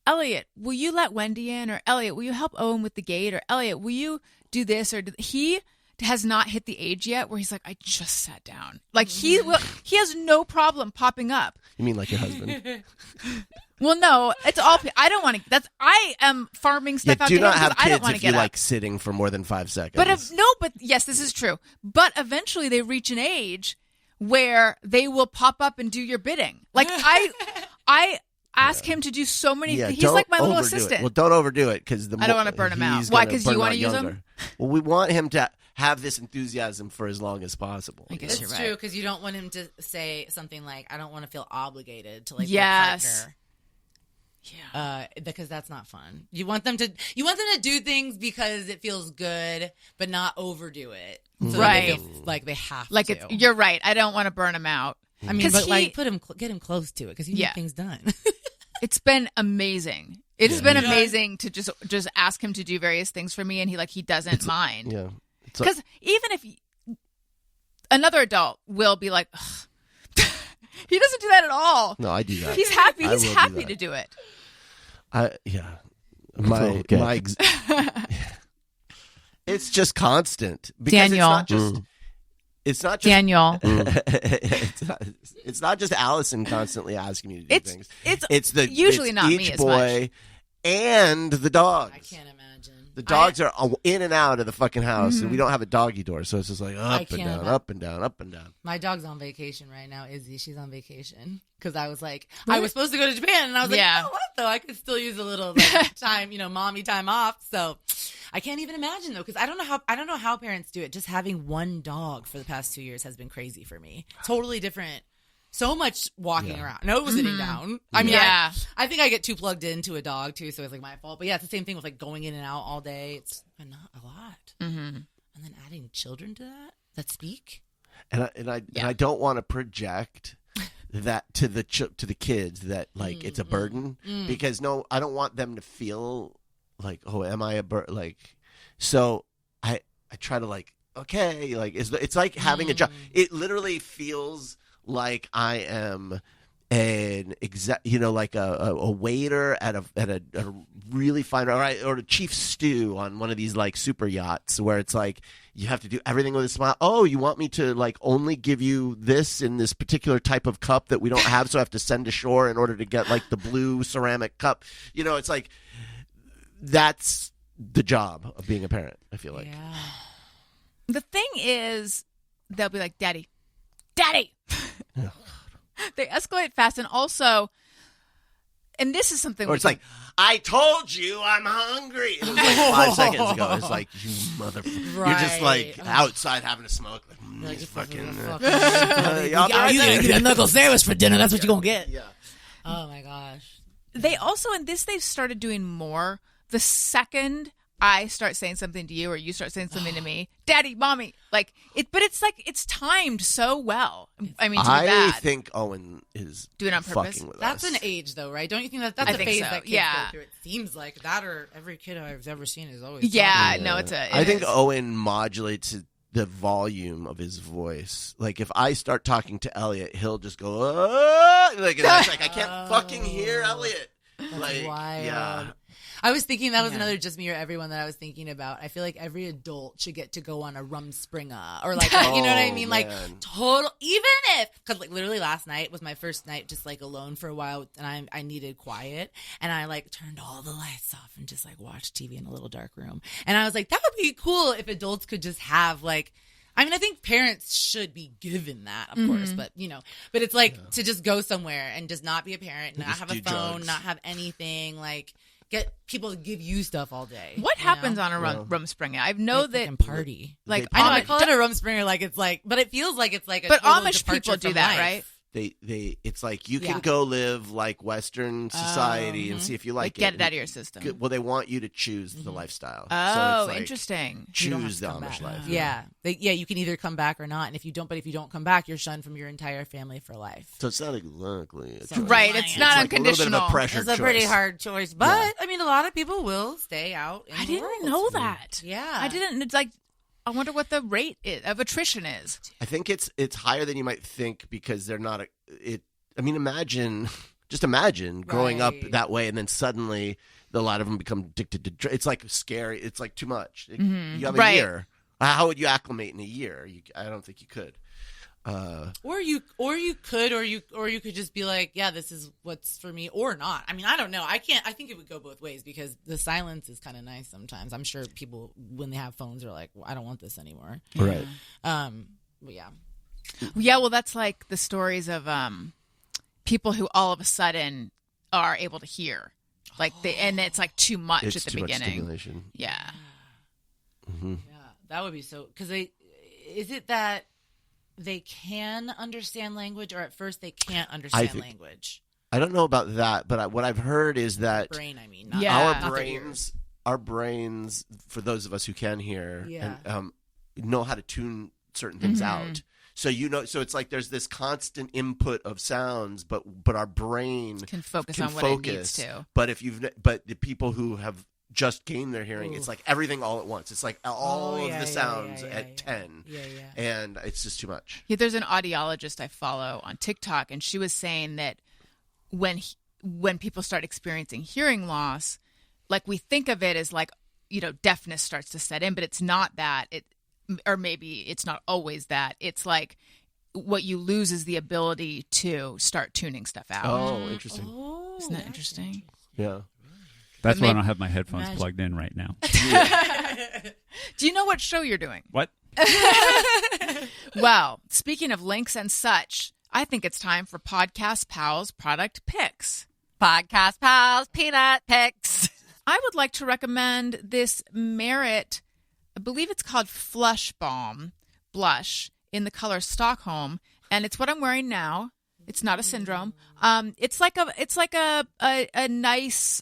Elliot, will you let Wendy in? Or Elliot, will you help Owen with the gate? Or Elliot, will you do this? Or he has not hit the age yet where he's like, I just sat down. Like he has no problem popping up. you mean like your husband? Well, no, it's all. I don't want to. I am farming Yeah, stuff out do to him not because have I don't kids want to if you get up. like sitting for more than 5 seconds. But yes, this is true. But eventually they reach an age where they will pop up and do your bidding. Like I ask him to do so many Yeah, things. He's don't like my little overdo it. assistant. Well, don't overdo it because I don't wanna burn him out. Why, 'cause you wanna use him? Well, we want him to have this enthusiasm for as long as possible. I guess It's you're true, right. because you don't want him to say something like, I don't want to feel obligated to like Yes. their partner. Yeah. Because that's not fun. You want them to do things because it feels good, but not overdo it. So that Right. they feel like they have Like to. you're right. I don't want to burn him out. I mean, 'Cause but he- like get him close to it because you Yeah. need things done. It's been amazing. It has been amazing to just ask him to do various things for me, and he doesn't mind. Yeah. Because even if another adult will be like, ugh. He doesn't do that at all. No, I do that. He's happy. I He's will do happy that. to do it. Yeah. My it's just constant because Daniel. it's not just Daniel. it's not just Allison constantly asking me to do things. It's usually it's not each me as boy much. and the dogs. I can't imagine. The dogs are in and out of the fucking house, and we don't have a doggy door, so it's just like up and can't down, imagine. up and down, up and down. My dog's on vacation right now, Izzy. She's on vacation because I was like, I was supposed to go to Japan, and I was like, Yeah. you know what though? I could still use a little like, time, mommy time off. So I can't even imagine though, because I don't know how parents do it. Just having one dog for the past 2 years has been crazy for me. Totally different. So much walking around, no sitting down. I mean, Yeah. I think I get too plugged into a dog too, so it's like my fault. But yeah, it's the same thing with like going in and out all day. It's not a lot. Mm-hmm. And then adding children to that speak. And I don't want to project that to the kids that like it's a burden because I don't want them to feel like, oh, am I a burden? Like, so I try to like, okay, like it's like having a job. It literally feels like I am an like a waiter at a really fine, or a chief stew on one of these like super yachts where it's like you have to do everything with a smile. Oh, you want me to like only give you this in this particular type of cup that we don't have, so I have to send ashore in order to get like the blue ceramic cup. It's like that's the job of being a parent, I feel like. Yeah. The thing is, they'll be like, Daddy. They escalate fast. And also, and this is something. Or it's like, I told you I'm hungry. It was like 5 seconds ago. It's like, you mother. You're just like outside having a smoke. Like, this fucking. You get a knuckle sandwich for dinner. That's what you're gonna get. Yeah. Oh my gosh. They also, in this, they've started doing more. The second I start saying something to you or you start saying something to me, Daddy, Mommy, like it, but it's like it's timed so well. I mean, I think Owen is doing it on purpose. fucking with That's us. an age, though, right? Don't you think that's I a think phase so. that kids Yeah. go through? It seems like that, or every kid I've ever seen is always. Yeah, talking. no, I think Owen modulates the volume of his voice. Like if I start talking to Elliot, he'll just go, like, and it's like I can't fucking hear Elliot. Like, wild. yeah. I was thinking that was another Just Me or Everyone that I was thinking about. I feel like every adult should get to go on a Rumspringa or like, you know what I mean? Like total, even if, cause like literally last night was my first night just like alone for a while and I needed quiet and I like turned all the lights off and just like watched TV in a little dark room. And I was like, that would be cool if adults could just have like, I mean, I think parents should be given that, of course, but you know, but it's like to just go somewhere and just not be a parent, not have a phone, drugs. not have anything, like get people to give you stuff all day. what happens on a Rumspringa? I know that and party. like I know I call it a Rumspringa, like it's like, but it feels like it's like a but total Amish departure people do from that, life. right? It's like you can Yeah. go live like Western society and see if you like Get it. it out of your system. Well, they want you to choose the lifestyle. Oh, so it's like, interesting. Choose the Amish life. Yeah, you can either come back or not, and if you don't come back, you're shunned from your entire family for life. So it's not exactly a choice. Right, it's not like a little bit of unconditional. a pressure It's a choice. pretty hard choice, but I mean, a lot of people will stay out. In I the didn't world. know that. Yeah, I didn't. It's like, I wonder what the rate of attrition is. I think it's higher than you might think because they're not I mean, imagine growing up Right. that way and then suddenly a lot of them become addicted to drugs. It's like scary. It's like too much. You have a Right. year. How would you acclimate in a year? I don't think you could. Or you could just be like, yeah, this is what's for me, or not. I mean, I don't know. I think it would go both ways because the silence is kind of nice sometimes. I'm sure people when they have phones are like, well, I don't want this anymore. Right. But yeah. Yeah, well, that's like the stories of people who all of a sudden are able to hear, like and it's like too much It's at the too much beginning. stimulation. Yeah. Mm-hmm. Yeah, that would be so. Because is it that they can understand language, or at first they can't understand think- language? I don't know about that, but what I've heard is that Brain, I mean, not, Yeah. not our the ears. brains, for those of us who can hear, Yeah. and, know how to tune certain things out. So so it's like there's this constant input of sounds, but our brain Can focus on what it needs to. But but the people who have just gained their hearing, it's like everything all at once. It's like all of the sounds at 10, and it's just too much. Yeah, there's an audiologist I follow on TikTok, and she was saying that when people start experiencing hearing loss, like we think of it as like, deafness starts to set in, but it's not that. Or maybe it's not always that. It's like what you lose is the ability to start tuning stuff out. Oh, interesting. Isn't that interesting? Yeah. That's But why I don't have my headphones plugged in right now. Do you know what show you're doing? What? Well, speaking of links and such, I think it's time for Podcast Pals product picks. Podcast Pals Peanut Picks. I would like to recommend this Merit, I believe it's called Flush Balm blush in the color Stockholm, and it's what I'm wearing now. It's not a syndrome. It's like a nice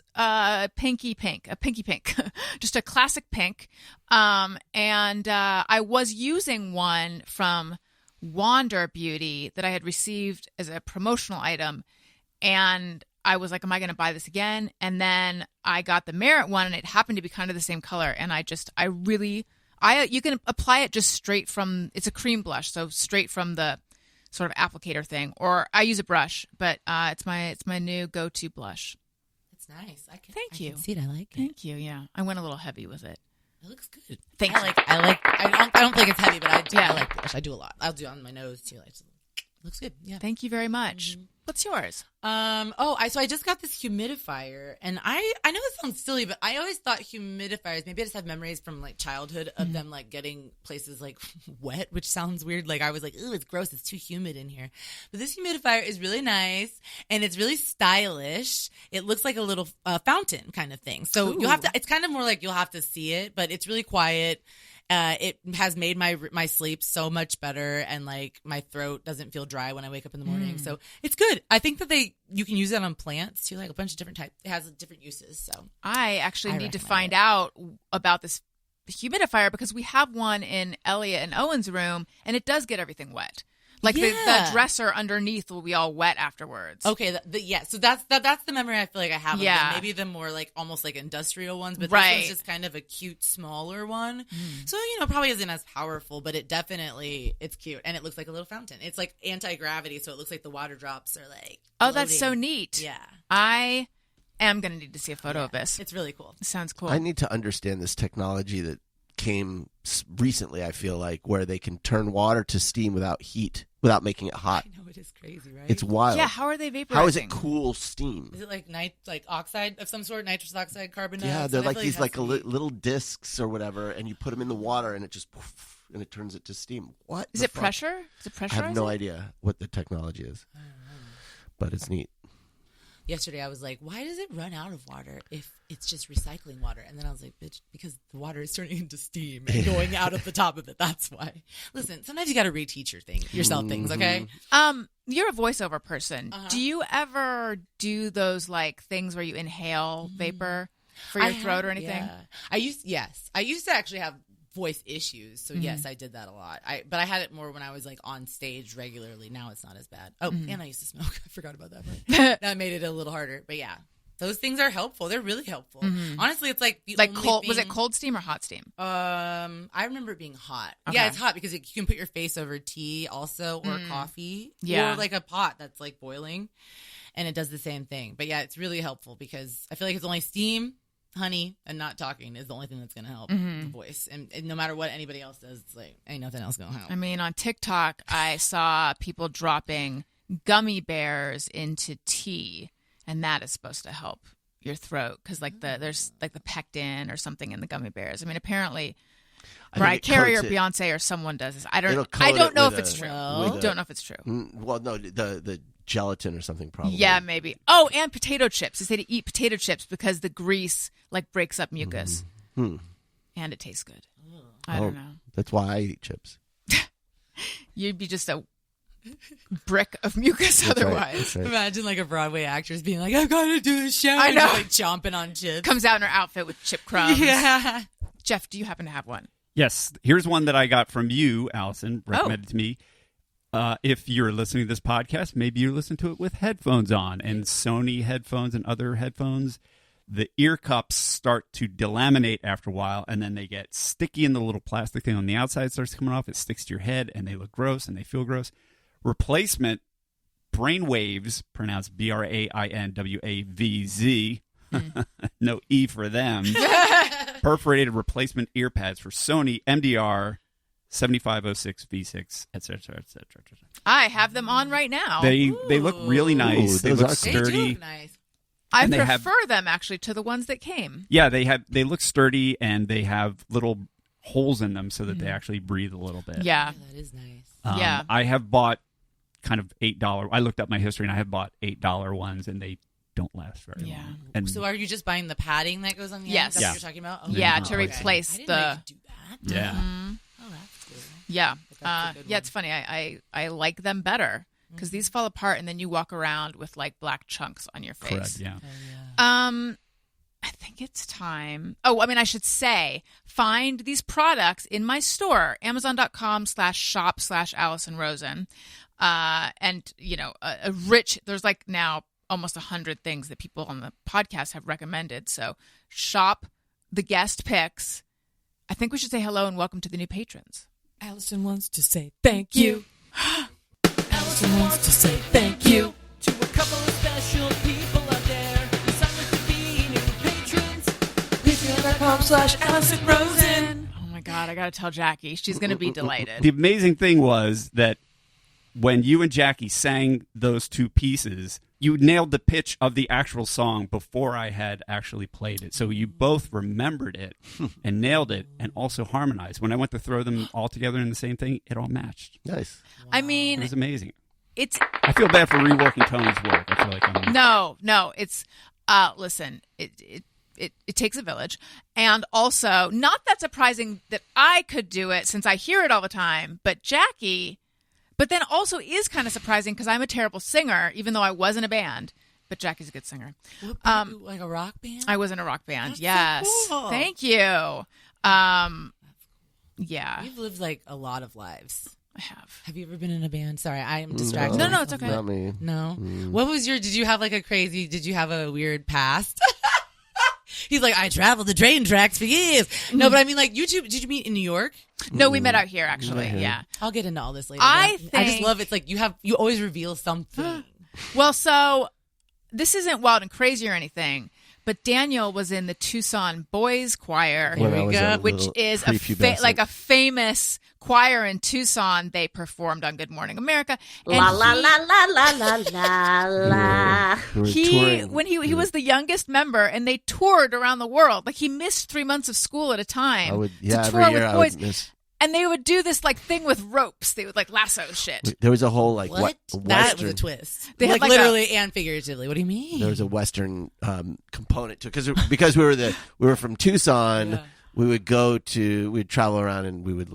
pinky pink, just a classic pink. And I was using one from Wander Beauty that I had received as a promotional item, and I was like, am I going to buy this again? And then I got the Merit one, and it happened to be kind of the same color. And you can apply it just straight from, it's a cream blush, so straight from the sort of applicator thing, or I use a brush, but it's my new go-to blush. It's nice. Thank you. I can see it. I like it. Thank you. Yeah, I went a little heavy with it. It looks good. Thanks. I don't think it's heavy, but I do. Yeah. I like blush. I do a lot. I'll do it on my nose too. Looks good. Yeah. Thank you very much. What's yours? So I just got this humidifier, and I know it sounds silly, but I always thought humidifiers, maybe I just have memories from like childhood of them like getting places like wet, which sounds weird. Like I was like, ooh, it's gross. It's too humid in here. But this humidifier is really nice, and it's really stylish. It looks like a little fountain kind of thing. So you'll have to, it's kind of more like you'll have to see it, but it's really quiet. It has made my sleep so much better, and like my throat doesn't feel dry when I wake up in the morning. So it's good. I think that you can use it on plants too, like a bunch of different types. It has different uses. So I actually need to find out about this humidifier because we have one in Elliot and Owen's room, and it does get everything wet. Like the dresser underneath will be all wet afterwards. Okay, so that's the memory I feel like I have of them. Maybe the more like almost like industrial ones, but this one's just kind of a cute, smaller one. So, probably isn't as powerful, but it's cute. And it looks like a little fountain. It's like anti-gravity, so it looks like the water drops are like floating. That's so neat. Yeah. I am going to need to see a photo of this. It's really cool. It sounds cool. I need to understand this technology that came recently, I feel like, where they can turn water to steam without without making it hot. I know, it is crazy, right? It's wild. Yeah, how are they vaporizing? How is it cool steam? Is it like like oxide of some sort, nitrous oxide, carbon Yeah, dioxide? they're like these like little discs or whatever, and you put them in the water, and it just and it turns it to steam. What is it? Pressure? Is it pressurizing? I have no idea what the technology is, but it's neat. Yesterday I was like, why does it run out of water if it's just recycling water? And then I was like, bitch, because the water is turning into steam and going out of the top of it. That's why. Listen, sometimes you got to reteach yourself things, okay? You're a voiceover person. Do you ever do those like things where you inhale vapor for your throat or anything? Yeah. I used to actually have voice issues, so yes, I did that a lot. But I had it more when I was like on stage regularly. Now it's not as bad. Oh, and I used to smoke. I forgot about that part. That made it a little harder. But yeah, those things are helpful. They're really helpful. Honestly, it's like the only cold. thing... Was it cold steam or hot steam? I remember it being hot. Okay. Yeah, it's hot because you can put your face over tea also, or coffee, or like a pot that's like boiling, and it does the same thing. But yeah, it's really helpful because I feel like it's only steam, honey, and not talking is the only thing that's going to help the voice. And no matter what anybody else does, it's like, ain't nothing else going to help. I mean, on TikTok, I saw people dropping gummy bears into tea, and that is supposed to help your throat because like there's like the pectin or something in the gummy bears. I mean, apparently Mariah Carey or Beyonce or someone does this. I don't know if it's true. Don't know if it's true. Well, no, the gelatin or something probably. Yeah, maybe. Oh, and potato chips. They say to eat potato chips because the grease like breaks up mucus. And it tastes good. I don't know. That's why I eat chips. You'd be just a brick of mucus otherwise. That's right. Imagine like a Broadway actress being like, I gotta do the show. I know. And just, like chomping on chips. Comes out in her outfit with chip crumbs. Yeah. Jeff, do you happen to have one? Yes. Here's one that I got from you, Allison, recommended to me. If you're listening to this podcast, maybe you listen to it with headphones on, and Sony headphones and other headphones, the ear cups start to delaminate after a while, and then they get sticky, and the little plastic thing on the outside starts coming off. It sticks to your head, and they look gross, and they feel gross. Replacement brainwaves, pronounced BRAINWAVZ, no E for them, perforated replacement ear pads for Sony MDR 7506 V6, etc., etc. I have them on right now. They look really nice. They look sturdy. They do look nice. I prefer them actually to the ones that came. Yeah, they look sturdy, and they have little holes in them so that they actually breathe a little bit. Yeah, That is nice. Yeah. I have bought kind of $8. I looked up my history, and I have bought $8 ones, and they don't last very long. And So are you just buying the padding that goes on the Yes. end? That's Yeah. what you're talking about? Oh, Yeah, okay. to replace I didn't the. know you could do that. yeah. Oh, that's cool. Yeah, That's a good yeah. one. It's funny. I like them better because these fall apart, and then you walk around with like black chunks on your face. Correct, yeah. I think it's time. Oh, I mean, I should say, find these products in my store, Amazon.com/shop/Allison Rosen. And, there's like now almost 100 things that people on the podcast have recommended. So shop the guest picks. I think we should say hello and welcome to the new patrons. Allison wants to say thank you. Allison wants to say thank you to a couple of special people out there who signed up to be new patrons. Patreon.com/Allison Rosen. Oh my God, I got to tell Jackie. She's going to be delighted. The amazing thing was that when you and Jackie sang those two pieces, you nailed the pitch of the actual song before I had actually played it. So you both remembered it and nailed it and also harmonized. When I went to throw them all together in the same thing, it all matched. Nice. Wow. I mean, it was amazing. I feel bad for reworking Tony's work. I feel like I'm... No, it's listen, it takes a village. And also, not that surprising that I could do it since I hear it all the time, but Jackie, but then also is kind of surprising because I'm a terrible singer, even though I was in a band. But Jackie's a good singer. Like a rock band? I was in a rock band. That's yes. so cool. Thank you. Yeah. You've lived like a lot of lives. I have. Have you ever been in a band? Sorry, I am distracted. No, it's okay. Not me. No. What was did you have a weird past? He's like, I traveled the train tracks for years. No, but I mean, like, did you meet in New York? No, we met out here, actually. Yeah. I'll get into all this later. I just love it's like you always reveal something. Well, so this isn't wild and crazy or anything, but Daniel was in the Tucson Boys Choir, which is a famous choir in Tucson. They performed on Good Morning America. And la la la la la la la la. He was the youngest member, and they toured around the world. Like, he missed 3 months of school at a time to tour every year with boys. And they would do this like thing with ropes. They would like lasso shit. There was a whole like what? Western. That was a twist. They had like literally and figuratively. What do you mean? There was a Western component to it because we were from Tucson. Yeah. We'd travel around and we would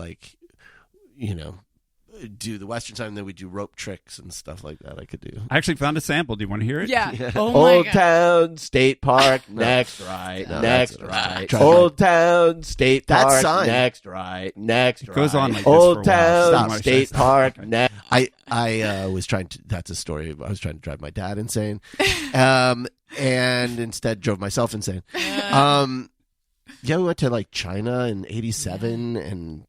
do the Western side, and then we do rope tricks and stuff like that. I could do. I actually found a sample. Do you want to hear it? Yeah. Old Town State Park, next right, next right. Old Town State Park, next right, next right. It goes on like this Old for a while. Town State Park, next. I was trying to. That's a story. I was trying to drive my dad insane, and instead drove myself insane. Yeah, we went to like China in '87, and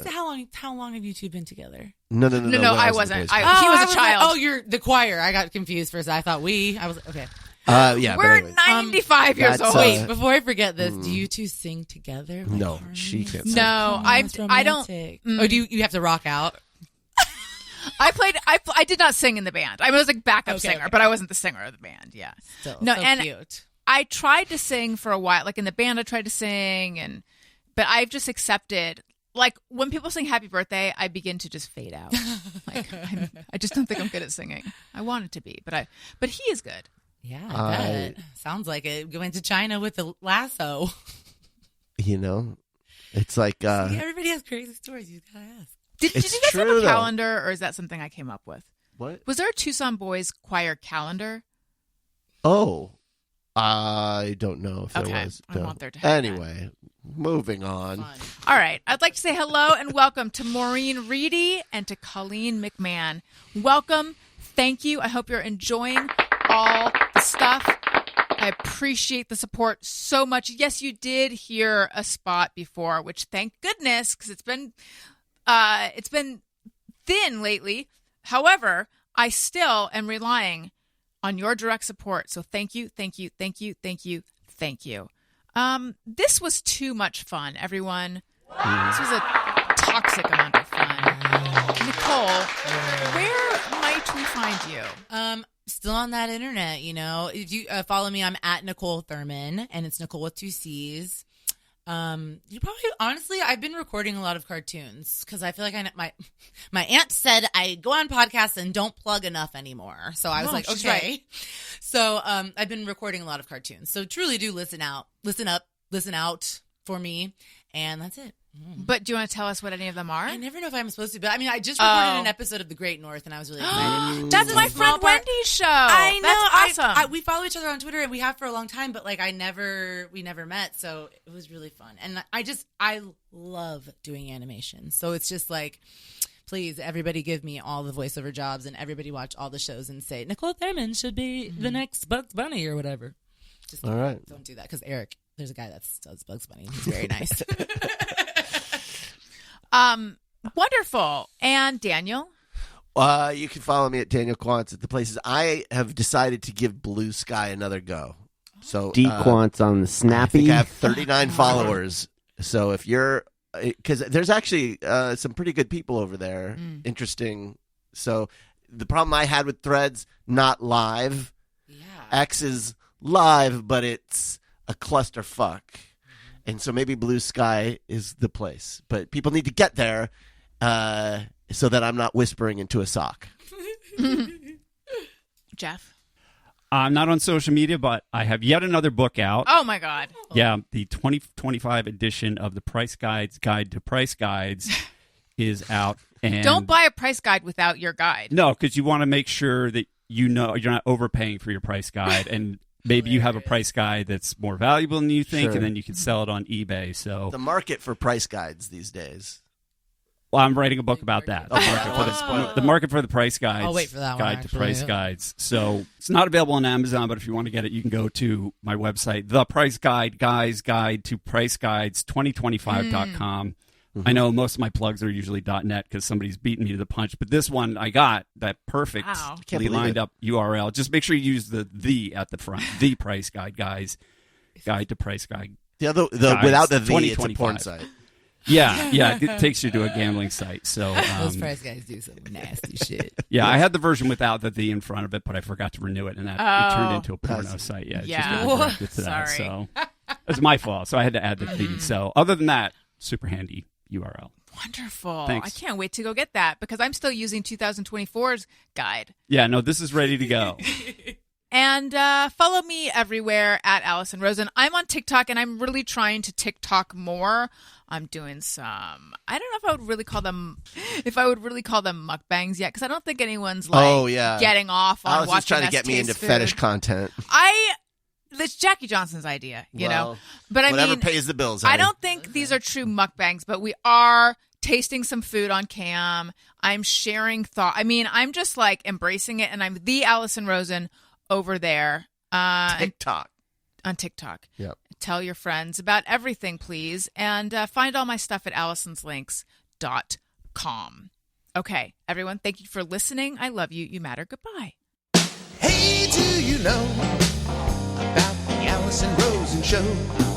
how long have you two been together? No, I wasn't. He was a child. You're the choir. I got confused first. I thought I was okay. Yeah, we're 95 years old. Wait, before I forget this, do you two sing together? Like no, harmonies? she can't sing. No, I don't. Oh, do you have to rock out? I did not sing in the band. I was like backup singer, but I wasn't the singer of the band. Yeah. Still, no, so and cute. I tried to sing for a while, like in the band. I tried to sing, but I've just accepted. Like when people sing "Happy Birthday," I begin to just fade out. Like I just don't think I'm good at singing. I wanted to be, but he is good. Yeah, I bet. Sounds like it. Going to China with the lasso. It's like everybody has crazy stories. You gotta ask. Did you guys have a calendar, or is that something I came up with? What was there a Tucson Boys Choir calendar? Oh. I don't know if there was. I want there to have anyway, moving on. Fun. All right. I'd like to say hello and welcome to Maureen Reedy and to Colleen McMahon. Welcome. Thank you. I hope you're enjoying all the stuff. I appreciate the support so much. Yes, you did hear a spot before, which thank goodness, because it's been thin lately. However, I still am relying on your direct support. So thank you, thank you, thank you, thank you, thank you. This was too much fun, everyone. This was a toxic amount of fun. Niccole, where might we find you? Still on that internet, If you follow me, I'm at Niccole Thurman, and it's Niccole with 2 C's. You probably, honestly, I've been recording a lot of cartoons because I feel like my aunt said I go on podcasts and don't plug enough anymore. So I was like, okay. Right. So, I've been recording a lot of cartoons. So truly do listen out for me. And that's it. But do you want to tell us what any of them are? I never know if I'm supposed to, but I mean, I just recorded an episode of The Great North, and I was really excited. That's my friend Wendy's show. I know. That's awesome. We follow each other on Twitter, and we have for a long time, but like we never met, so it was really fun. And I love doing animation, so it's just like, please, everybody give me all the voiceover jobs, and everybody watch all the shows and say Niccole Thurman should be the next Bugs Bunny or whatever. Just all right. Don't do that, because Eric, there's a guy that does Bugs Bunny. He's very nice. Wonderful. And Daniel? You can follow me at Daniel Quantz at the places. I have decided to give Blue Sky another go. So D-Quantz on the Snappy. I think I have 39 followers. So if you're, because there's actually some pretty good people over there, interesting So the problem I had with Threads, not live. Yeah. X is live, but it's a clusterfuck. And so maybe Blue Sky is the place. But people need to get there so that I'm not whispering into a sock. Jeff? I'm not on social media, but I have yet another book out. Oh, my God. Yeah, the 2025 edition of the Price Guides Guide to Price Guides is out. And Don't buy a price guide without your guide. No, because you want to make sure that you know you're not overpaying for your price guide, and maybe you have a price guide that's more valuable than you think, Sure. and then you can sell it on eBay. So The market for price guides these days. well, I'm writing a book about that. The market for the price guides. I'll wait for that one, Guide to actually. price guides. So it's not available on Amazon, but if you want to get it, you can go to my website, The Price Guide, Guys Guide to Price Guides 2025.com. I know most of my plugs are usually .net because somebody's beaten me to the punch, but this one I got that perfectly Wow. Can't believe lined it. up URL. Just make sure you use the at the front. The Price Guide, guys. Guide to Price Guide. The other, Guides, without the V, it's a 2025. porn site. Yeah, it takes you to a gambling site. So Those price guys do some nasty shit. yeah, I had the version without the in front of it, but I forgot to renew it, and that it turned into a porno That's- site. Yeah, it Yeah. just never corrected to that. Sorry. So it's my fault. So I had to add the V. So other than that, super handy URL. Wonderful. Thanks. I can't wait to go get that because I'm still using 2024's guide. Yeah, no, this is ready to go. And follow me everywhere at Allison Rosen. I'm on TikTok, and I'm really trying to TikTok more. I'm doing some. I don't know if I would really call them mukbangs yet, because I don't think anyone's getting off on I was watching just trying to us get me taste into food. fetish content. That's Jackie Johnson's idea, you know. Well, But I whatever mean, pays the bills. I honey. don't think these are true mukbangs, but we are tasting some food on cam. I'm sharing thought. I mean, I'm just like embracing it, and I'm the Allison Rosen over there TikTok. on TikTok. Yep. Tell your friends about everything, please, and find all my stuff at allisonslinks.com. Okay, everyone, thank you for listening. I love you. You matter. Goodbye. Hey, do you know about the Allison Rosen Show?